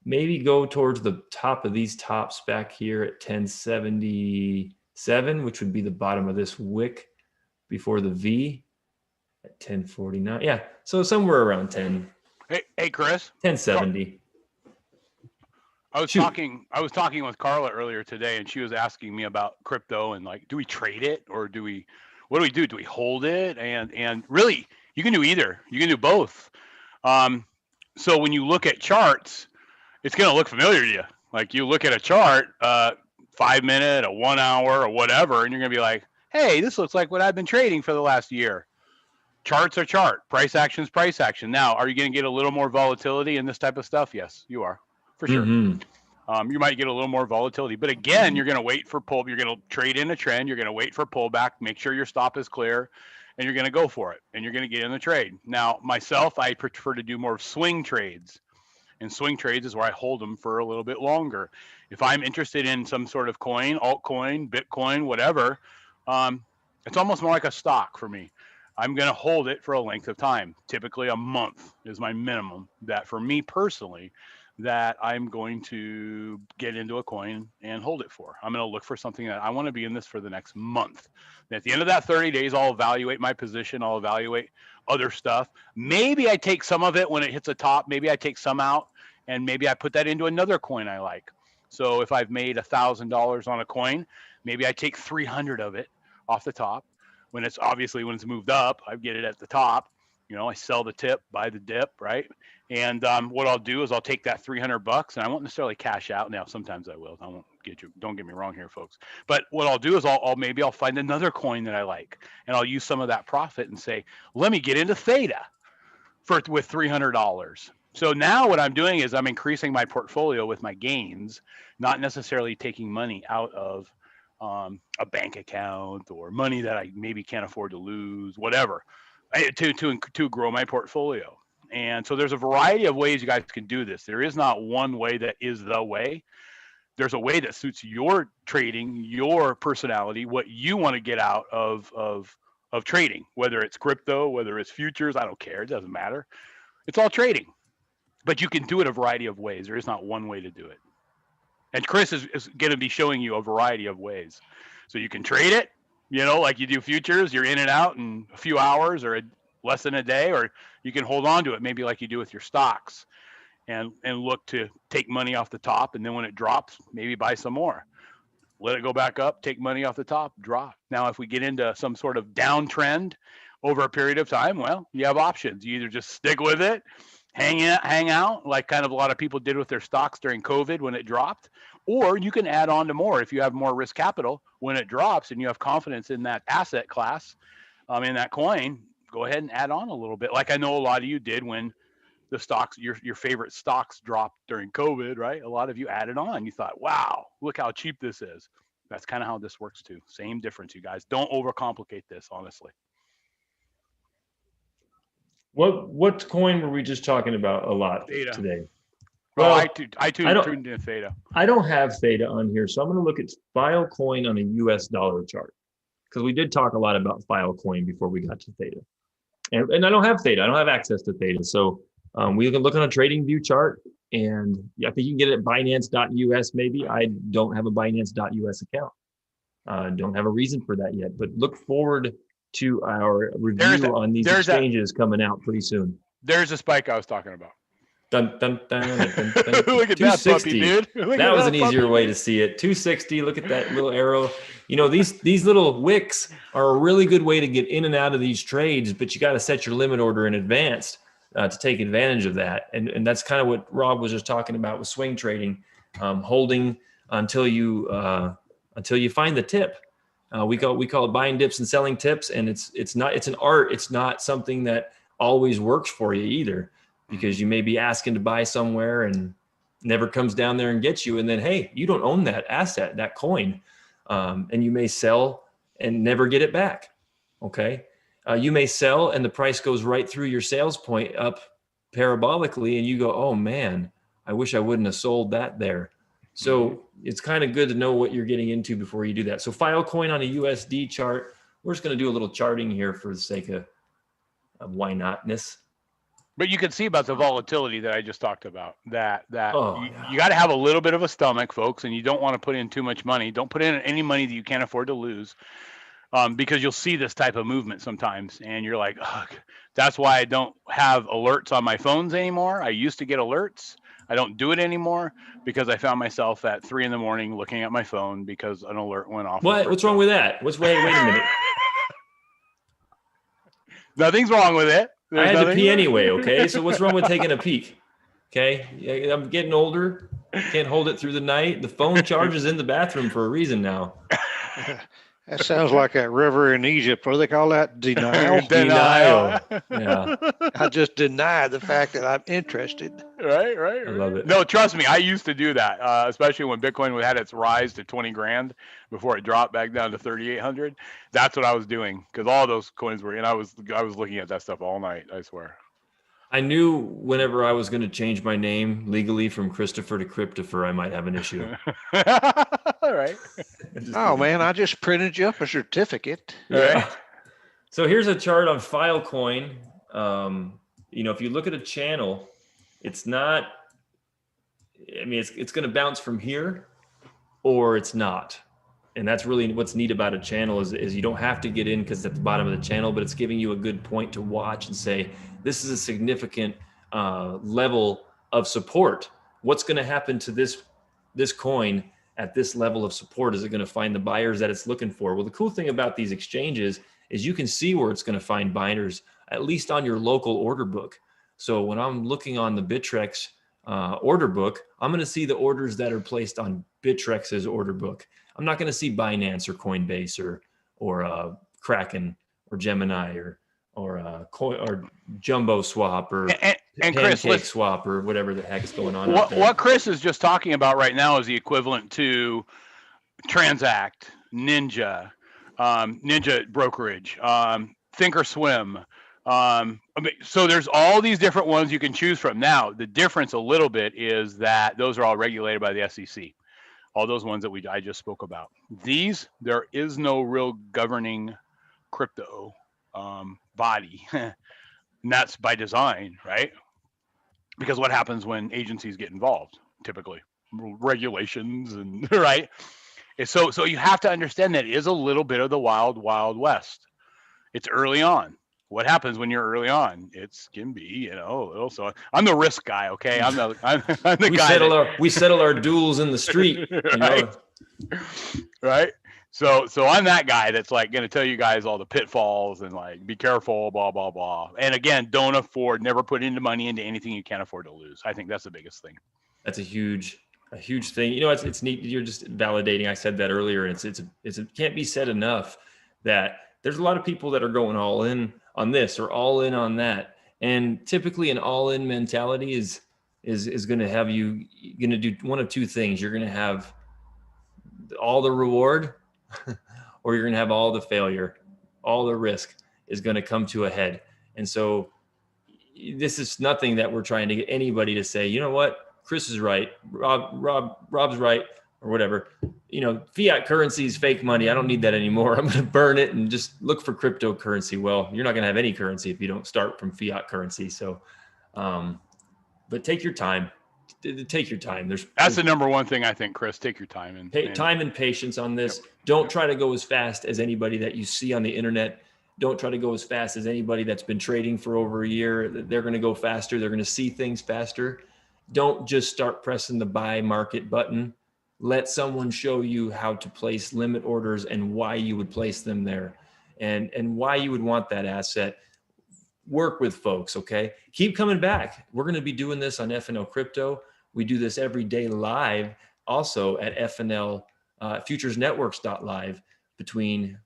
S1: Maybe go towards the top of these tops back here at 1077, which would be the bottom of this wick before the V at 1049. Yeah, so somewhere around 10.
S4: Hey, Chris.
S1: 1070.
S4: I was talking with Carla earlier today, and she was asking me about crypto and like, do we trade it or what do we do? Do we hold it? And really, you can do either. You can do both. So when you look at charts, it's going to look familiar to you. Like you look at a chart, 5 minute, a 1 hour, or whatever, and you're going to be like, hey, this looks like what I've been trading for the last year. Charts are chart. Price action is price action. Now, are you going to get a little more volatility in this type of stuff? Yes, you are. For sure. You might get a little more volatility, but again, you're going to wait for pull. You're going to trade in a trend. You're going to wait for pullback, make sure your stop is clear, and you're going to go for it, and you're going to get in the trade. Now, myself, I prefer to do more swing trades, and swing trades is where I hold them for a little bit longer. If I'm interested in some sort of coin, altcoin, Bitcoin, whatever, it's almost more like a stock for me. I'm going to hold it for a length of time. Typically a month is my minimum. That for me personally, that I'm going to get into a coin and hold it for. I'm going to look for something that I want to be in this for the next month. And at the end of that 30 days, I'll evaluate my position. I'll evaluate other stuff. Maybe I take some of it when it hits a top. Maybe I take some out, and maybe I put that into another coin I like. So if I've made $1,000 on a coin, maybe I take 300 of it off the top. When it's moved up, I get it at the top. I sell the tip, buy the dip, right? And what I'll do is I'll take that $300 and I won't necessarily cash out. Now, sometimes I will. I won't don't get me wrong here, folks. But what I'll do is I'll find another coin that I like, and I'll use some of that profit and say, let me get into Theta with $300. So now what I'm doing is I'm increasing my portfolio with my gains, not necessarily taking money out of a bank account or money that I maybe can't afford to lose, whatever, to grow my portfolio. And so there's a variety of ways you guys can do this. There is not one way that is the way. There's a way that suits your trading, your personality, what you want to get out of trading, whether it's crypto, whether it's futures, I don't care. It doesn't matter. It's all trading. But you can do it a variety of ways. There is not one way to do it. And Chris is going to be showing you a variety of ways. So you can trade it, like you do futures, you're in and out in a few hours or less than a day, or you can hold on to it, maybe like you do with your stocks, and look to take money off the top. And then when it drops, maybe buy some more. Let it go back up, take money off the top, drop. Now, if we get into some sort of downtrend over a period of time, well, you have options. You either just stick with it, hang out, like kind of a lot of people did with their stocks during COVID when it dropped, or you can add on to more if you have more risk capital when it drops and you have confidence in that asset class, in that coin. Go ahead and add on a little bit, like I know a lot of you did when the stocks, your favorite stocks dropped during COVID, right? A lot of you added on. You thought, wow, look how cheap this is. That's kind of how this works too. Same difference, you guys. Don't overcomplicate this, honestly.
S1: What coin were we just talking about a lot
S4: Theta
S1: today?
S4: Well, I tuned in Theta.
S1: I don't have Theta on here, so I'm going to look at Filecoin on a US dollar chart, because we did talk a lot about Filecoin before we got to Theta. And I don't have Theta. I don't have access to Theta. So we can look on a trading view chart, and I think you can get it at Binance.us maybe. I don't have a Binance.us account. Don't have a reason for that yet, but look forward to our review on these exchanges coming out pretty soon.
S4: There's a spike I was talking about.
S1: Dun, dun, dun, dun, dun, dun.
S4: Look at that puppy, dude.
S1: That was an easier way to see it. 260. Look at that little arrow. These little wicks are a really good way to get in and out of these trades, but you got to set your limit order in advance to take advantage of that. And that's kind of what Rob was just talking about with swing trading, holding until you find the tip. We call it buying dips and selling tips, and it's an art. It's not something that always works for you either, because you may be asking to buy somewhere and never comes down there and gets you. And then, hey, you don't own that asset, that coin. And you may sell and never get it back. Okay. You may sell and the price goes right through your sales point up parabolically. And you go, oh man, I wish I wouldn't have sold that there. So it's kind of good to know what you're getting into before you do that. So Filecoin on a USD chart, we're just going to do a little charting here for the sake of why notness.
S4: But you can see about the volatility that I just talked about, that you got to have a little bit of a stomach, folks, and you don't want to put in too much money. Don't put in any money that you can't afford to lose, because you'll see this type of movement sometimes, and you're like, ugh. That's why I don't have alerts on my phones anymore. I used to get alerts. I don't do it anymore because I found myself at 3 a.m. looking at my phone because an alert went off.
S1: What's wrong with that? Wait a minute.
S4: Nothing's wrong with it.
S1: I had to pee anyway, okay? So what's wrong with taking a peek? Okay, I'm getting older. Can't hold it through the night. The phone charges in the bathroom for a reason now.
S2: That sounds like that river in Egypt. What do they call that? Denial?
S1: Denial. Yeah.
S2: I just deny the fact that I'm interested.
S4: Right.
S1: I love it.
S4: No, trust me, I used to do that, especially when Bitcoin had its rise to 20 grand before it dropped back down to 3,800. That's what I was doing, because all those coins were, and I was looking at that stuff all night, I swear.
S1: I knew whenever I was going to change my name legally from Cryptopher to Cryptopher, I might have an issue.
S4: All right.
S2: Oh man, I just printed you up a certificate.
S1: Yeah. So here's a chart on Filecoin. If you look at a channel, it's not I mean, it's going to bounce from here or it's not. And that's really what's neat about a channel is you don't have to get in because it's at the bottom of the channel, but it's giving you a good point to watch and say, this is a significant level of support. What's going to happen to this coin at this level of support? Is it going to find the buyers that it's looking for? Well, the cool thing about these exchanges is you can see where it's going to find buyers, at least on your local order book. So when I'm looking on the Bittrex order book, I'm going to see the orders that are placed on Bittrex's order book. I'm not going to see Binance or Coinbase or Kraken or Gemini or Jumbo Swap or
S4: and Chris,
S1: Pancake Swap or whatever the heck is going on.
S4: What Chris is just talking about right now is the equivalent to Transact, Ninja, Ninja Brokerage, Thinkorswim. So there's all these different ones you can choose from. Now, the difference a little bit is that those are all regulated by the SEC. All those ones that I just spoke about. There is no real governing crypto body. And that's by design, right? Because what happens when agencies get involved? Typically, regulations and right. So you have to understand that it is a little bit of the wild, wild west. It's early on. What happens when you're early on? It's can be, also I'm the risk guy. Okay. I'm the guy.
S1: We settle our duels in the street,
S4: right? Right. So I'm that guy that's like going to tell you guys all the pitfalls and like, be careful, blah, blah, blah. And again, never put into money into anything you can't afford to lose. I think that's the biggest thing.
S1: That's a huge thing. It's neat. You're just validating. I said that earlier, and it can't be said enough that there's a lot of people that are going all in on this or all in on that. And typically an all-in mentality is going to have you going to do one of two things. You're going to have all the reward or you're going to have all the failure. All the risk is going to come to a head. And so this is nothing that we're trying to get anybody to say, you know what, Chris is right. Rob's right. Or whatever, fiat currency is fake money. I don't need that anymore. I'm going to burn it and just look for cryptocurrency. Well, you're not going to have any currency if you don't start from fiat currency. So, but take your time. Take your time.
S4: That's the number one thing I think, Chris. Take your time and
S1: time and patience on this.
S4: Yep.
S1: Don't try to go as fast as anybody that you see on the internet. Don't try to go as fast as anybody that's been trading for over a year. They're going to go faster. They're going to see things faster. Don't just start pressing the buy market button. Let someone show you how to place limit orders and why you would place them there and why you would want that asset. Work with folks, okay? Keep coming back. We're going to be doing this on FNL Crypto. We do this every day live, also at FNL futuresnetworks.live between,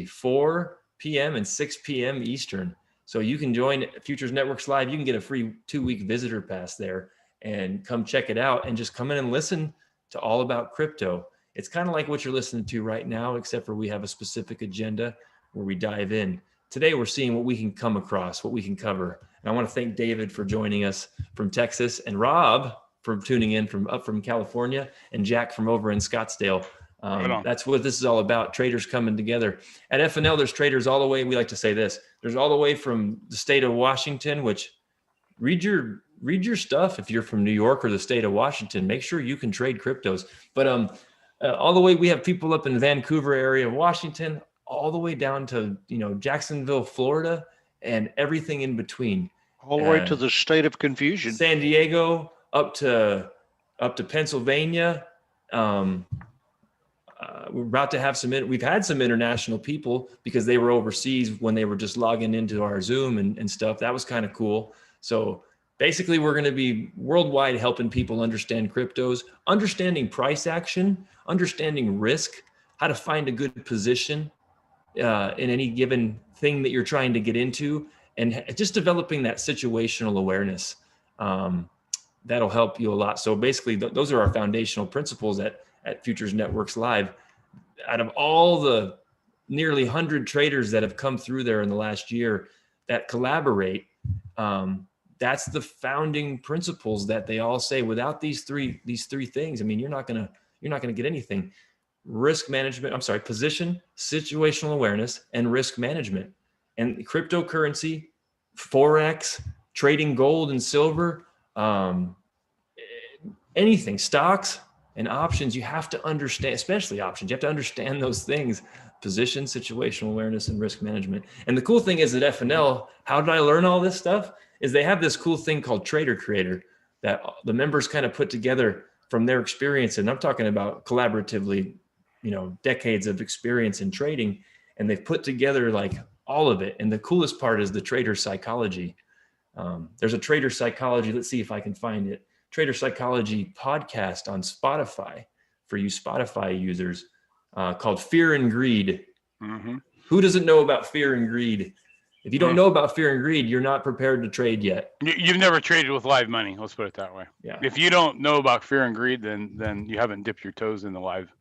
S1: 4 p.m. and 6 p.m. Eastern. So you can join Futures Networks Live. You can get a free 2-week visitor pass there and come check it out and just come in and listen to all about crypto. It's kind of like what you're listening to right now, except for we have a specific agenda where we dive in. Today, we're seeing what we can come across, what we can cover. And I want to thank David for joining us from Texas and Rob for tuning in from California and Jack from over in Scottsdale. That's what this is all about. Traders coming together. At FNL, there's traders all the way. We like to say this. There's all the way from the state of Washington, which read your stuff. If you're from New York or the state of Washington, make sure you can trade cryptos. But all the way, we have people up in Vancouver area of Washington, all the way down to Jacksonville, Florida, and everything in between.
S2: All the way to the state of confusion.
S1: San Diego up to Pennsylvania. We're about to have we've had some international people because they were overseas when they were just logging into our Zoom and stuff. That was kind of cool. So basically, we're going to be worldwide helping people understand cryptos, understanding price action, understanding risk, how to find a good position in any given thing that you're trying to get into, and just developing that situational awareness. That'll help you a lot. So basically, those are our foundational principles at Futures Networks Live. Out of all the nearly 100 traders that have come through there in the last year that collaborate, that's the founding principles that they all say. Without these three things, I mean, you're not gonna get anything. Position, situational awareness, and risk management. And cryptocurrency, Forex, trading gold and silver, anything, stocks and options, you have to understand, especially options, you have to understand those things: position, situational awareness, and risk management. And the cool thing is at FNL, how did I learn all this stuff? Is they have this cool thing called Trader Creator that the members kind of put together from their experience. And I'm talking about collaboratively, decades of experience in trading. And they've put together like all of it. And the coolest part is the trader psychology. There's a trader psychology. Let's see if I can find it. Trader psychology podcast on Spotify for you Spotify users called Fear and Greed.
S4: Mm-hmm.
S1: Who doesn't know about fear and greed? If you don't know about fear and greed, you're not prepared to trade yet.
S4: You've never traded with live money. Let's put it that way.
S1: Yeah.
S4: If you don't know about fear and greed, then you haven't dipped your toes in the live.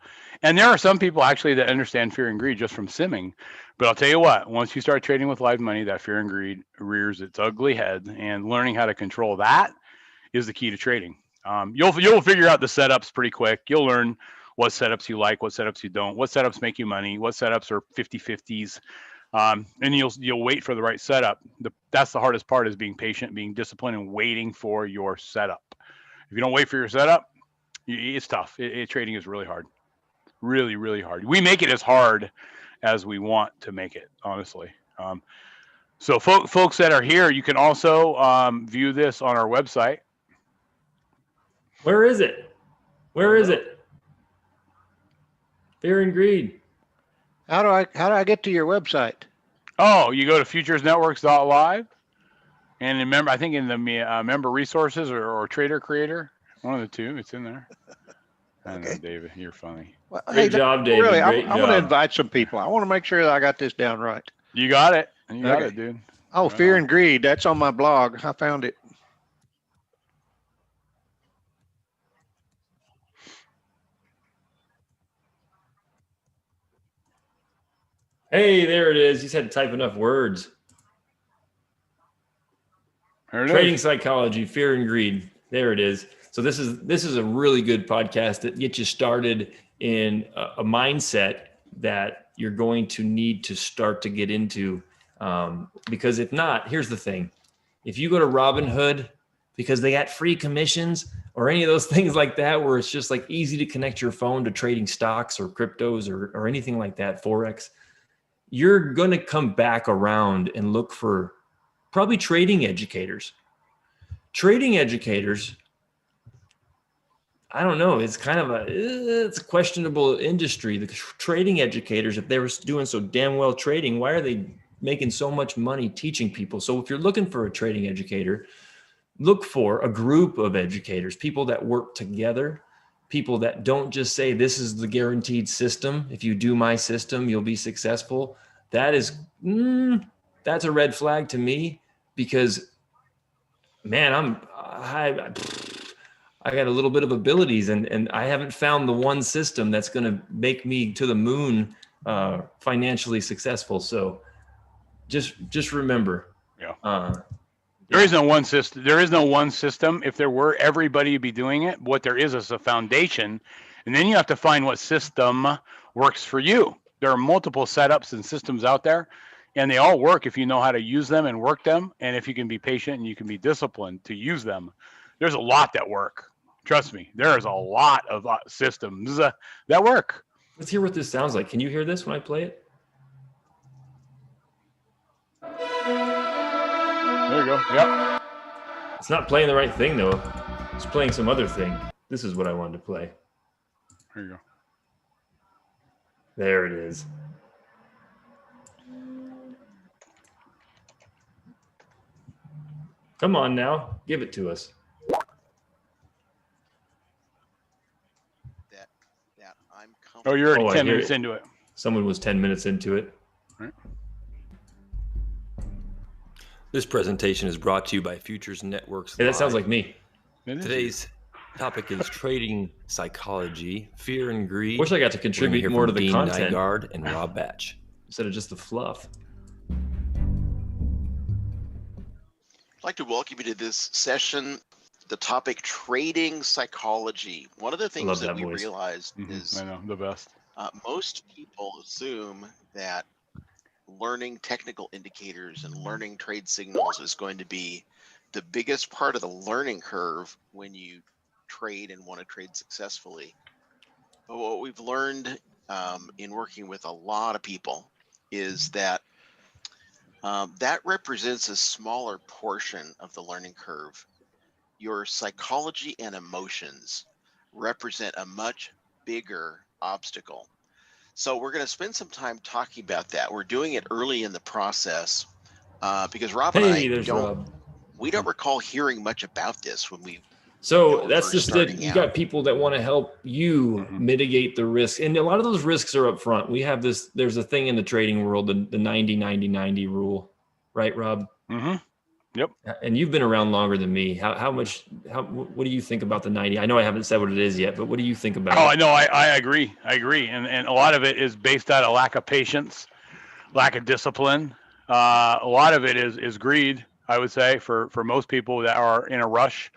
S4: And there are some people actually that understand fear and greed just from simming. But I'll tell you what, once you start trading with live money, that fear and greed rears its ugly head, and learning how to control that is the key to trading. You'll figure out the setups pretty quick. You'll learn what setups you like, what setups you don't, what setups make you money, what setups are 50-50s. And you'll wait for the right setup. That's the hardest part, is being patient, being disciplined, and waiting for your setup. If you don't wait for your setup, it's tough. Trading is really hard, really, really hard. We make it as hard as we want to make it, honestly. So folks that are here, you can also view this on our website.
S1: Where is it? Where is it? Fear and greed.
S2: How do I get to your website?
S4: Oh, you go to futuresnetworks.live, and remember, I think in the member resources or Trader Creator, one of the two, it's in there. I know, David, you're funny.
S2: Well,
S1: Great job, David.
S2: Really,
S1: Great
S2: I want to invite some people. I want to make sure that I got this down right.
S4: You got it. You got
S2: Okay.
S4: it, dude.
S2: Oh,
S4: Right
S2: Fear
S4: on.
S2: and Greed. That's on my blog. I found it.
S1: Hey, there it is. You just had to type enough words.
S4: There it
S1: Trading
S4: is.
S1: psychology, fear and greed. There it is. So this is a really good podcast that gets you started in a mindset that you're going to need to start to get into. Because if not, here's the thing. If you go to Robinhood because they got free commissions or any of those things like that, where it's just like easy to connect your phone to trading stocks or cryptos or anything like that, Forex, you're going to come back around and look for probably trading educators. Trading educators, I don't know, it's kind of it's a questionable industry. The trading educators, if they were doing so damn well trading, why are they making so much money teaching people? So if you're looking for a trading educator, look for a group of educators, people that work together, people that don't just say, this is the guaranteed system. If you do my system, you'll be successful. That's a red flag to me, because man, I got a little bit of abilities, and I haven't found the one system that's going to make me to the moon financially successful. So just remember,
S4: There is no one system. There is no one system. If there were, everybody would be doing it. What there is a foundation, and then you have to find what system works for you. There are multiple setups and systems out there, and they all work if you know how to use them and work them, and if you can be patient and you can be disciplined to use them. There's a lot that work. Trust me, there is a lot of systems that work.
S1: Let's hear what this sounds like. Can you hear this when I play it?
S4: There you go. Yep.
S1: It's not playing the right thing, though. It's playing some other thing. This is what I wanted to play.
S4: There you go.
S1: There it is. Come on now. Give it to us.
S5: That I'm comfortable.
S4: Oh, you're already
S1: Oh, I
S4: 10
S1: hear
S4: minutes
S1: it.
S4: into it.
S1: Someone was 10 minutes into it.
S4: Right.
S6: This presentation is brought to you by Futures Networks.
S1: Hey, that sounds
S6: Live.
S1: like me.
S4: It is.
S6: Today's topic is trading psychology, fear and greed.
S1: Wish I got to
S6: We're gonna
S1: contribute
S6: hear
S1: more to
S6: from
S1: the
S6: Dean
S1: content
S6: Nygaard and Rob Batch.
S1: instead of just the fluff.
S5: I'd like to welcome you to this session. The topic, trading psychology. One of the
S1: love
S5: things that
S1: that
S5: we
S1: voice.
S5: realized
S4: Mhm.
S5: is
S4: I know, the best.
S5: most people assume that learning technical indicators and learning trade signals is going to be the biggest part of the learning curve when you trade and want to trade successfully. But what we've learned in working with a lot of people is that that represents a smaller portion of the learning curve. Your psychology and emotions represent a much bigger obstacle. So we're going to spend some time talking about that. We're doing it early in the process because Rob and I don't recall hearing much about this when we.
S1: So that's just it. You got people that want to help you mitigate the risk. And a lot of those risks are up front. We have this, there's a thing in the trading world, the 90-90-90 rule, right, Rob?
S4: Yep.
S1: And you've been around longer than me. What do you think about the 90? I know I haven't said what it is yet, but what do you think about it?
S4: Oh, I know. I agree. And a lot of it is based out of lack of patience, lack of discipline. A lot of it is greed, I would say, for most people that are in a rush.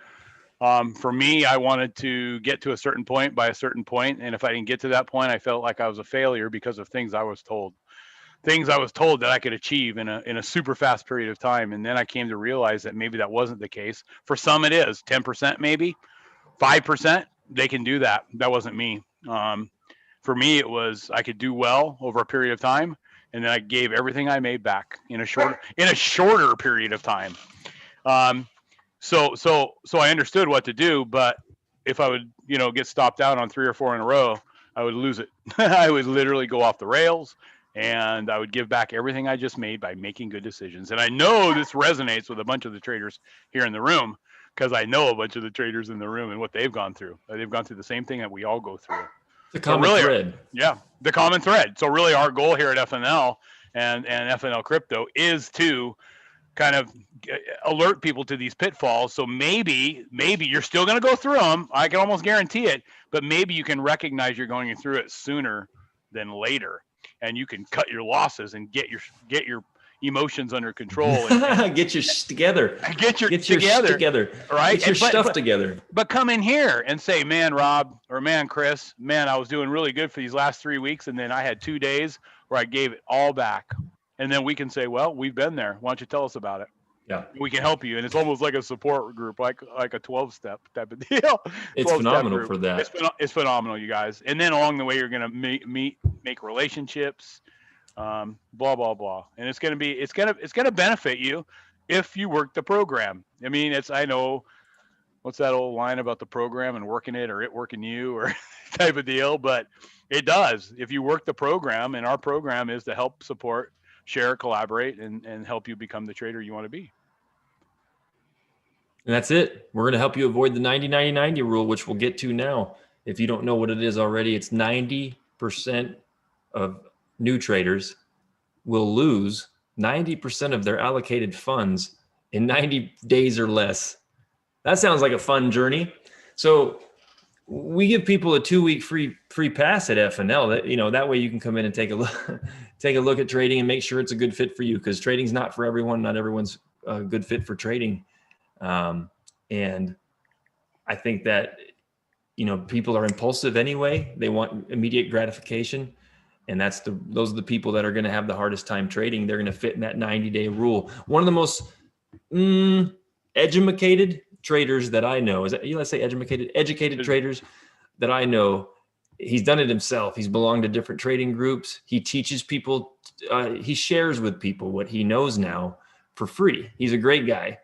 S4: For me, I wanted to get to a certain point by a certain point. And if I didn't get to that point, I felt like I was a failure because of things I was told that I could achieve in a super fast period of time. And then I came to realize that maybe that wasn't the case. For some, it is 10%, maybe 5%. They can do that. That wasn't me. For me, it was, I could do well over a period of time. And then I gave everything I made back in a shorter period of time. So I understood what to do, but if I would, get stopped out on 3 or 4 in a row, I would lose it. I would literally go off the rails, and I would give back everything I just made by making good decisions. And I know this resonates with a bunch of the traders here in the room, because I know a bunch of the traders in the room and what they've gone through. They've gone through the same thing that we all go through.
S1: The common thread.
S4: Yeah, the common thread. So really our goal here at FNL and FNL Crypto is to kind of alert people to these pitfalls. So maybe you're still going to go through them. I can almost guarantee it, but maybe you can recognize you're going through it sooner than later, and you can cut your losses and get your emotions under control. And
S1: get your shit together.
S4: Get your shit together. Right?
S1: Get your stuff together.
S4: But come in here and say, man, Rob, or man, Chris, man, I was doing really good for these last 3 weeks, and then I had 2 days where I gave it all back. And then we can say, well, we've been there. Why don't you tell us about it?
S1: Yeah.
S4: We can help you. And it's almost like a support group, like a 12-step type of deal.
S1: It's phenomenal for that.
S4: It's phenomenal, you guys. And then along the way, you're going to make relationships, blah, blah, blah. And it's going to benefit you if you work the program. I mean, I know, what's that old line about the program and working it or it working you or type of deal, but it does. If you work the program, and our program is to help support, share, collaborate, and help you become the trader you want to be.
S1: And that's it. We're going to help you avoid the 90-90-90 rule, which we'll get to now. If you don't know what it is already, it's 90% of new traders will lose 90% of their allocated funds in 90 days or less. That sounds like a fun journey. So we give people a 2-week free pass at FNL. That way you can come in and take a look at trading and make sure it's a good fit for you, because trading's not for everyone. Not everyone's a good fit for trading. And I think that, people are impulsive anyway. They want immediate gratification. And those are the people that are going to have the hardest time trading. They're going to fit in that 90-day rule. One of the most educated traders that I know, educated traders that I know, he's done it himself. He's belonged to different trading groups. He teaches people, he shares with people what he knows now for free. He's a great guy.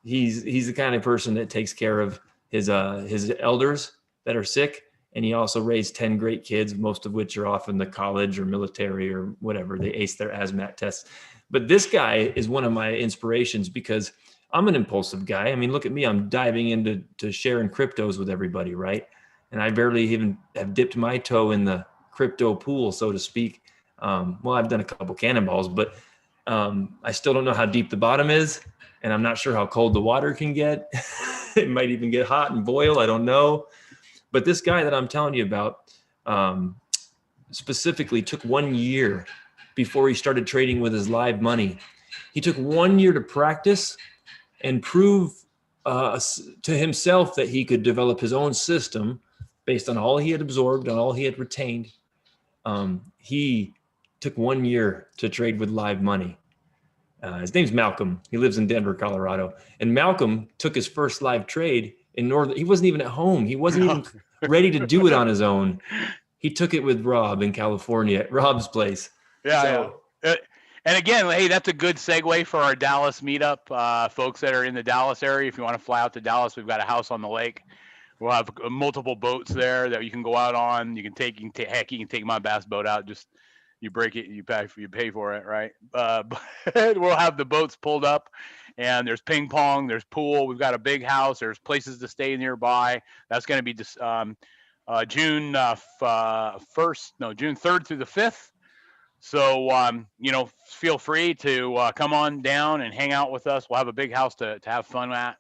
S1: He's the kind of person that takes care of his elders that are sick. And he also raised 10 great kids, most of which are off in the college or military or whatever. They ace their ASMAT tests. But this guy is one of my inspirations because I'm an impulsive guy. I mean, look at me. I'm diving into sharing cryptos with everybody, right? And I barely even have dipped my toe in the crypto pool, so to speak. Well, I've done a couple cannonballs, but I still don't know how deep the bottom is. And I'm not sure how cold the water can get. It might even get hot and boil. I don't know. But this guy that I'm telling you about specifically took 1 year before he started trading with his live money. He took 1 year to practice and prove to himself that he could develop his own system based on all he had absorbed, on all he had retained. He took 1 year to trade with live money. His name's Malcolm. He lives in Denver, Colorado. And Malcolm took his first live trade in Northern. He wasn't even at home. He wasn't even ready to do it on his own. He took it with Rob in California at Rob's place.
S4: Yeah. And again, hey, that's a good segue for our Dallas meetup. Folks that are in the Dallas area, if you want to fly out to Dallas, we've got a house on the lake. We'll have multiple boats there that you can go out on. You can take my bass boat out. Just you break it, you pay for it, right? But we'll have the boats pulled up, and there's ping pong, there's pool. We've got a big house. There's places to stay nearby. That's going to be just June 3rd through the 5th. So feel free to come on down and hang out with us. We'll have a big house to have fun at.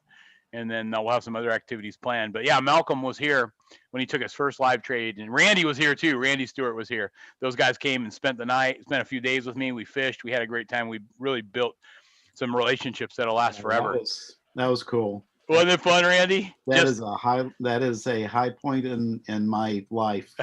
S4: And then we'll have some other activities planned. But yeah, Malcolm was here when he took his first live trade, and Randy was here too. Randy Stewart was here. Those guys came and spent the night, spent a few days with me. We fished. We had a great time. We really built some relationships that'll last forever.
S7: That was cool.
S4: Wasn't it fun, Randy?
S7: That is a high point in my life.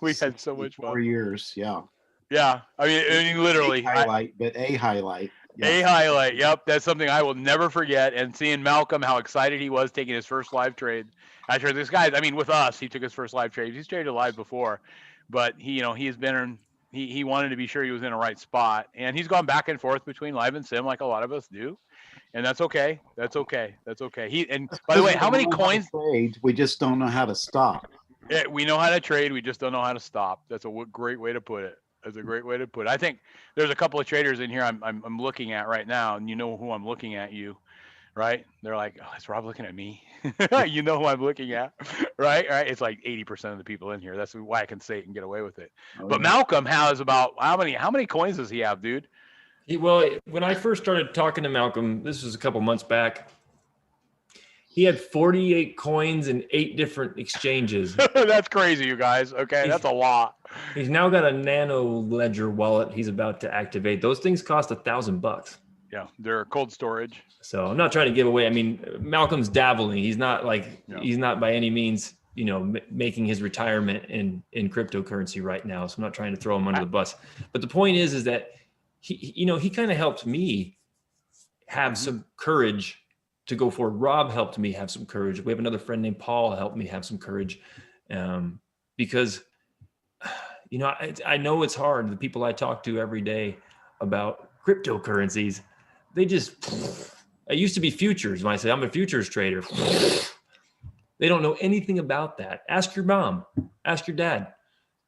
S4: We had so much fun.
S7: 4 years, yeah.
S4: Yeah, I mean literally.
S7: A highlight. Yeah.
S4: A highlight. Yep, that's something I will never forget. And seeing Malcolm, how excited he was taking his first live trade. Actually, this guy, with us, he took his first live trade. He's traded live before, but he wanted to be sure he was in the right spot, and he's gone back and forth between live and sim like a lot of us do, and that's okay. That's okay. And by the way, how many coins?
S7: We just don't know how to stop.
S4: Yeah, we know how to trade. We just don't know how to stop. That's a great way to put it. I think there's a couple of traders in here I'm looking at right now, and you know who I'm looking at, you, right? They're like, oh, is Rob looking at me? You know who I'm looking at, right? It's like 80% of the people in here. That's why I can say it and get away with it. But Malcolm has about how many coins does he have, dude?
S1: Well, when I first started talking to Malcolm, this was a couple months back, he had 48 coins in 8 different exchanges.
S4: That's crazy, you guys. Okay, that's a lot.
S1: He's now got a Nano Ledger wallet he's about to activate. Those things cost $1,000.
S4: Yeah, they're cold storage.
S1: So I'm not trying to give away. Malcolm's dabbling. He's not he's not by any means, making his retirement in cryptocurrency right now. So I'm not trying to throw him under the bus. But the point is that he kind of helped me have some courage to go forward. Rob helped me have some courage. We have another friend named Paul helped me have some courage, because I know it's hard. The people I talk to every day about cryptocurrencies, it used to be futures. When I say I'm a futures trader, they don't know anything about that. Ask your mom, ask your dad,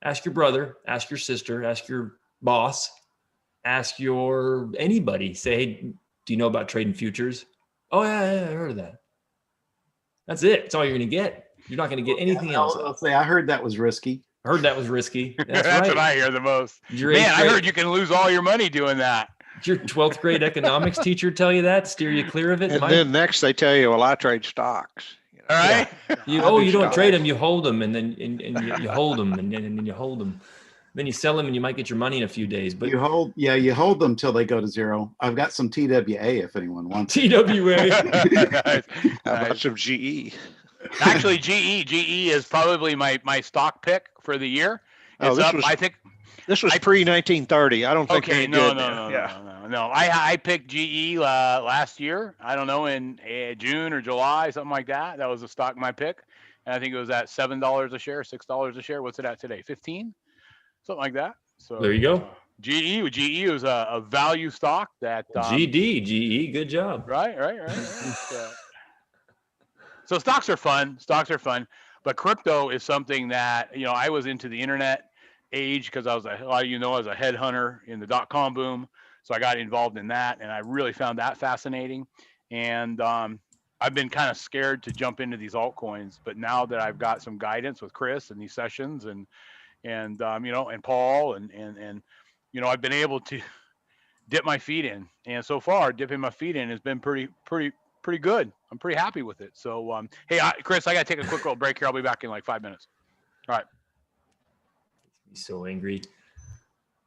S1: ask your brother, ask your sister, ask your boss, ask anybody. Say, hey, do you know about trading futures? Oh yeah, I heard of that. That's it. That's all you're going to get. You're not going to get anything else.
S7: I'll say I heard that was risky.
S1: That's
S4: That's
S1: right.
S4: What I hear the most. I heard you can lose all your money doing that.
S1: Did your 12th grade economics teacher tell you that? Steer you clear of it?
S2: And then next they tell you, well, I trade stocks.
S4: All right.
S1: Yeah. You don't trade them. You hold them, and then you hold them, and then you hold them. Then you sell them, and you might get your money in a few days. But
S7: you hold them till they go to zero. I've got some TWA if anyone wants.
S1: TWA.
S2: Nice. How about some GE?
S4: Actually, GE is probably my stock pick for the year. I think
S2: this was pre-1930. I don't think.
S4: Okay, no. I picked GE last year. I don't know, in June or July, something like that. That was a stock my pick, and I think it was at $7 a share, $6 a share. What's it at today? 15, something like that. So
S1: there you go.
S4: GE was a value stock that
S1: GE. Good job.
S4: Right. So stocks are fun. But crypto is something that, I was into the internet age because I was a lot of I was a headhunter in the .com boom. So I got involved in that, and I really found that fascinating. And I've been kind of scared to jump into these altcoins, but now that I've got some guidance with Chris and these sessions and Paul and I've been able to dip my feet in. And so far, dipping my feet in has been pretty good. I'm pretty happy with it. So, hey, Chris, I got to take a quick little break here. I'll be back in like 5 minutes. All right.
S1: He's so angry.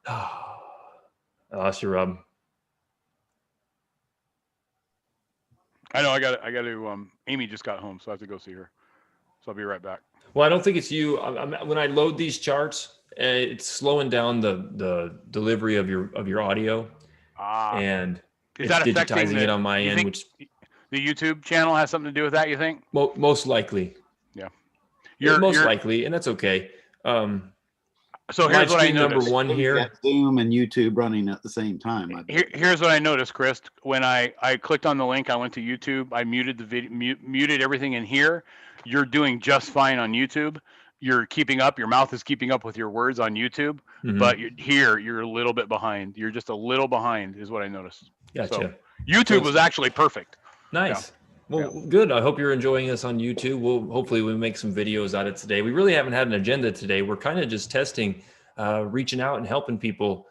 S1: I lost you, Rob.
S4: I know. I got to. Amy just got home, so I have to go see her. So I'll be right back.
S1: Well, I don't think it's you. When I load these charts, it's slowing down the delivery of your audio, and
S4: is
S1: it's
S4: that
S1: digitizing it on my end.
S4: The YouTube channel has something to do with that, you think?
S1: Most likely.
S4: Yeah.
S1: Most likely, and that's okay.
S4: So
S1: Live
S4: here's what I
S1: stream number
S4: noticed.
S1: one
S7: You
S1: here.
S7: got Zoom and YouTube running at the same time.
S4: Here's what I noticed, Chris. When I clicked on the link, I went to YouTube. I muted the video, muted everything in here. You're doing just fine on YouTube. You're keeping up. Your mouth is keeping up with your words on YouTube, but you're a little bit behind. You're just a little behind, is what I noticed.
S1: Gotcha.
S4: So YouTube was actually perfect.
S1: Nice.
S4: Yeah.
S1: Well, good. I hope you're enjoying this on YouTube. Hopefully we make some videos out of it today. We really haven't had an agenda today. We're kind of just testing, reaching out and helping people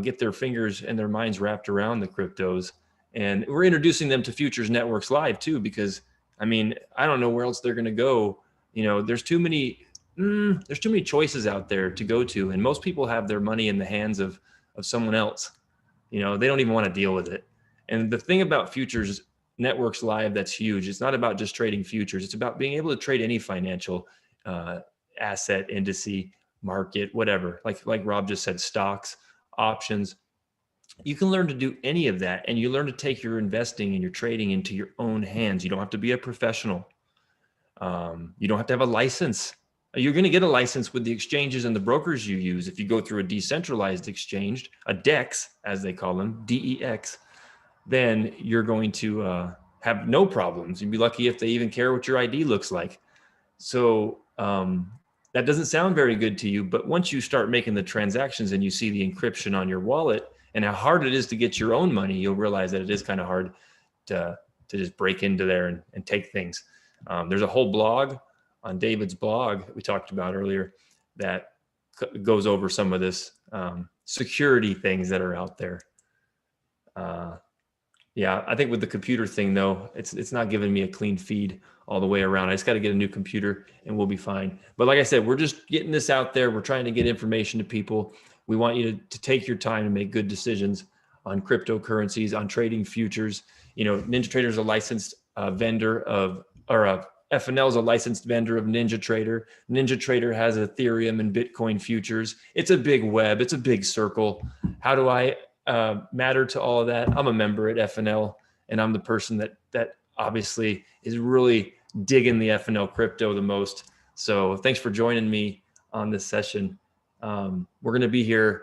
S1: get their fingers and their minds wrapped around the cryptos. And we're introducing them to Futures Networks Live too, because I mean, I don't know where else they're going to go. You know, there's too many choices out there to go to. And most people have their money in the hands of someone else. You know, they don't even want to deal with it. And the thing about Futures Networks Live that's huge, it's not about just trading futures. It's about being able to trade any financial asset, indice, market, whatever. Like Rob just said, stocks, options. You can learn to do any of that, and you learn to take your investing and your trading into your own hands. You don't have to be a professional. You don't have to have a license. You're going to get a license with the exchanges and the brokers you use. If you go through a decentralized exchange, a DEX, as they call them, DEX, then you're going to have no problems. You'd be lucky if they even care what your ID looks like. So that doesn't sound very good to you, but once you start making the transactions and you see the encryption on your wallet and how hard it is to get your own money, you'll realize that it is kind of hard to just break into there and take things. There's a whole blog on David's blog that we talked about earlier that goes over some of this security things that are out there. Yeah, I think with the computer thing though, it's not giving me a clean feed all the way around. I just got to get a new computer and we'll be fine. But like I said, we're just getting this out there. We're trying to get information to people. We want you to take your time to make good decisions on cryptocurrencies, on trading futures. You know, NinjaTrader is a licensed vendor of, or FNL is a licensed vendor of NinjaTrader. NinjaTrader has Ethereum and Bitcoin futures. It's a big web. It's a big circle. How do I matter to all of that? I'm a member at FNL, and I'm the person that obviously is really digging the FNL crypto the most. So thanks for joining me on this session. We're going to be here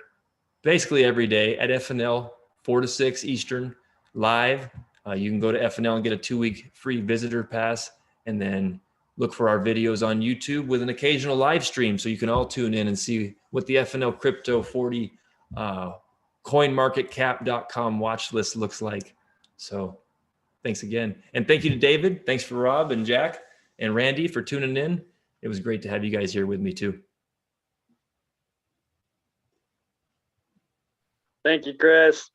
S1: basically every day at FNL, 4 to 6 Eastern, live. You can go to FNL and get a 2-week free visitor pass, and then look for our videos on YouTube with an occasional live stream, so you can all tune in and see what the FNL Crypto 40 coinmarketcap.com watch list looks like. So thanks again. And thank you to David. Thanks for Rob and Jack and Randy for tuning in. It was great to have you guys here with me too.
S8: Thank you, Chris.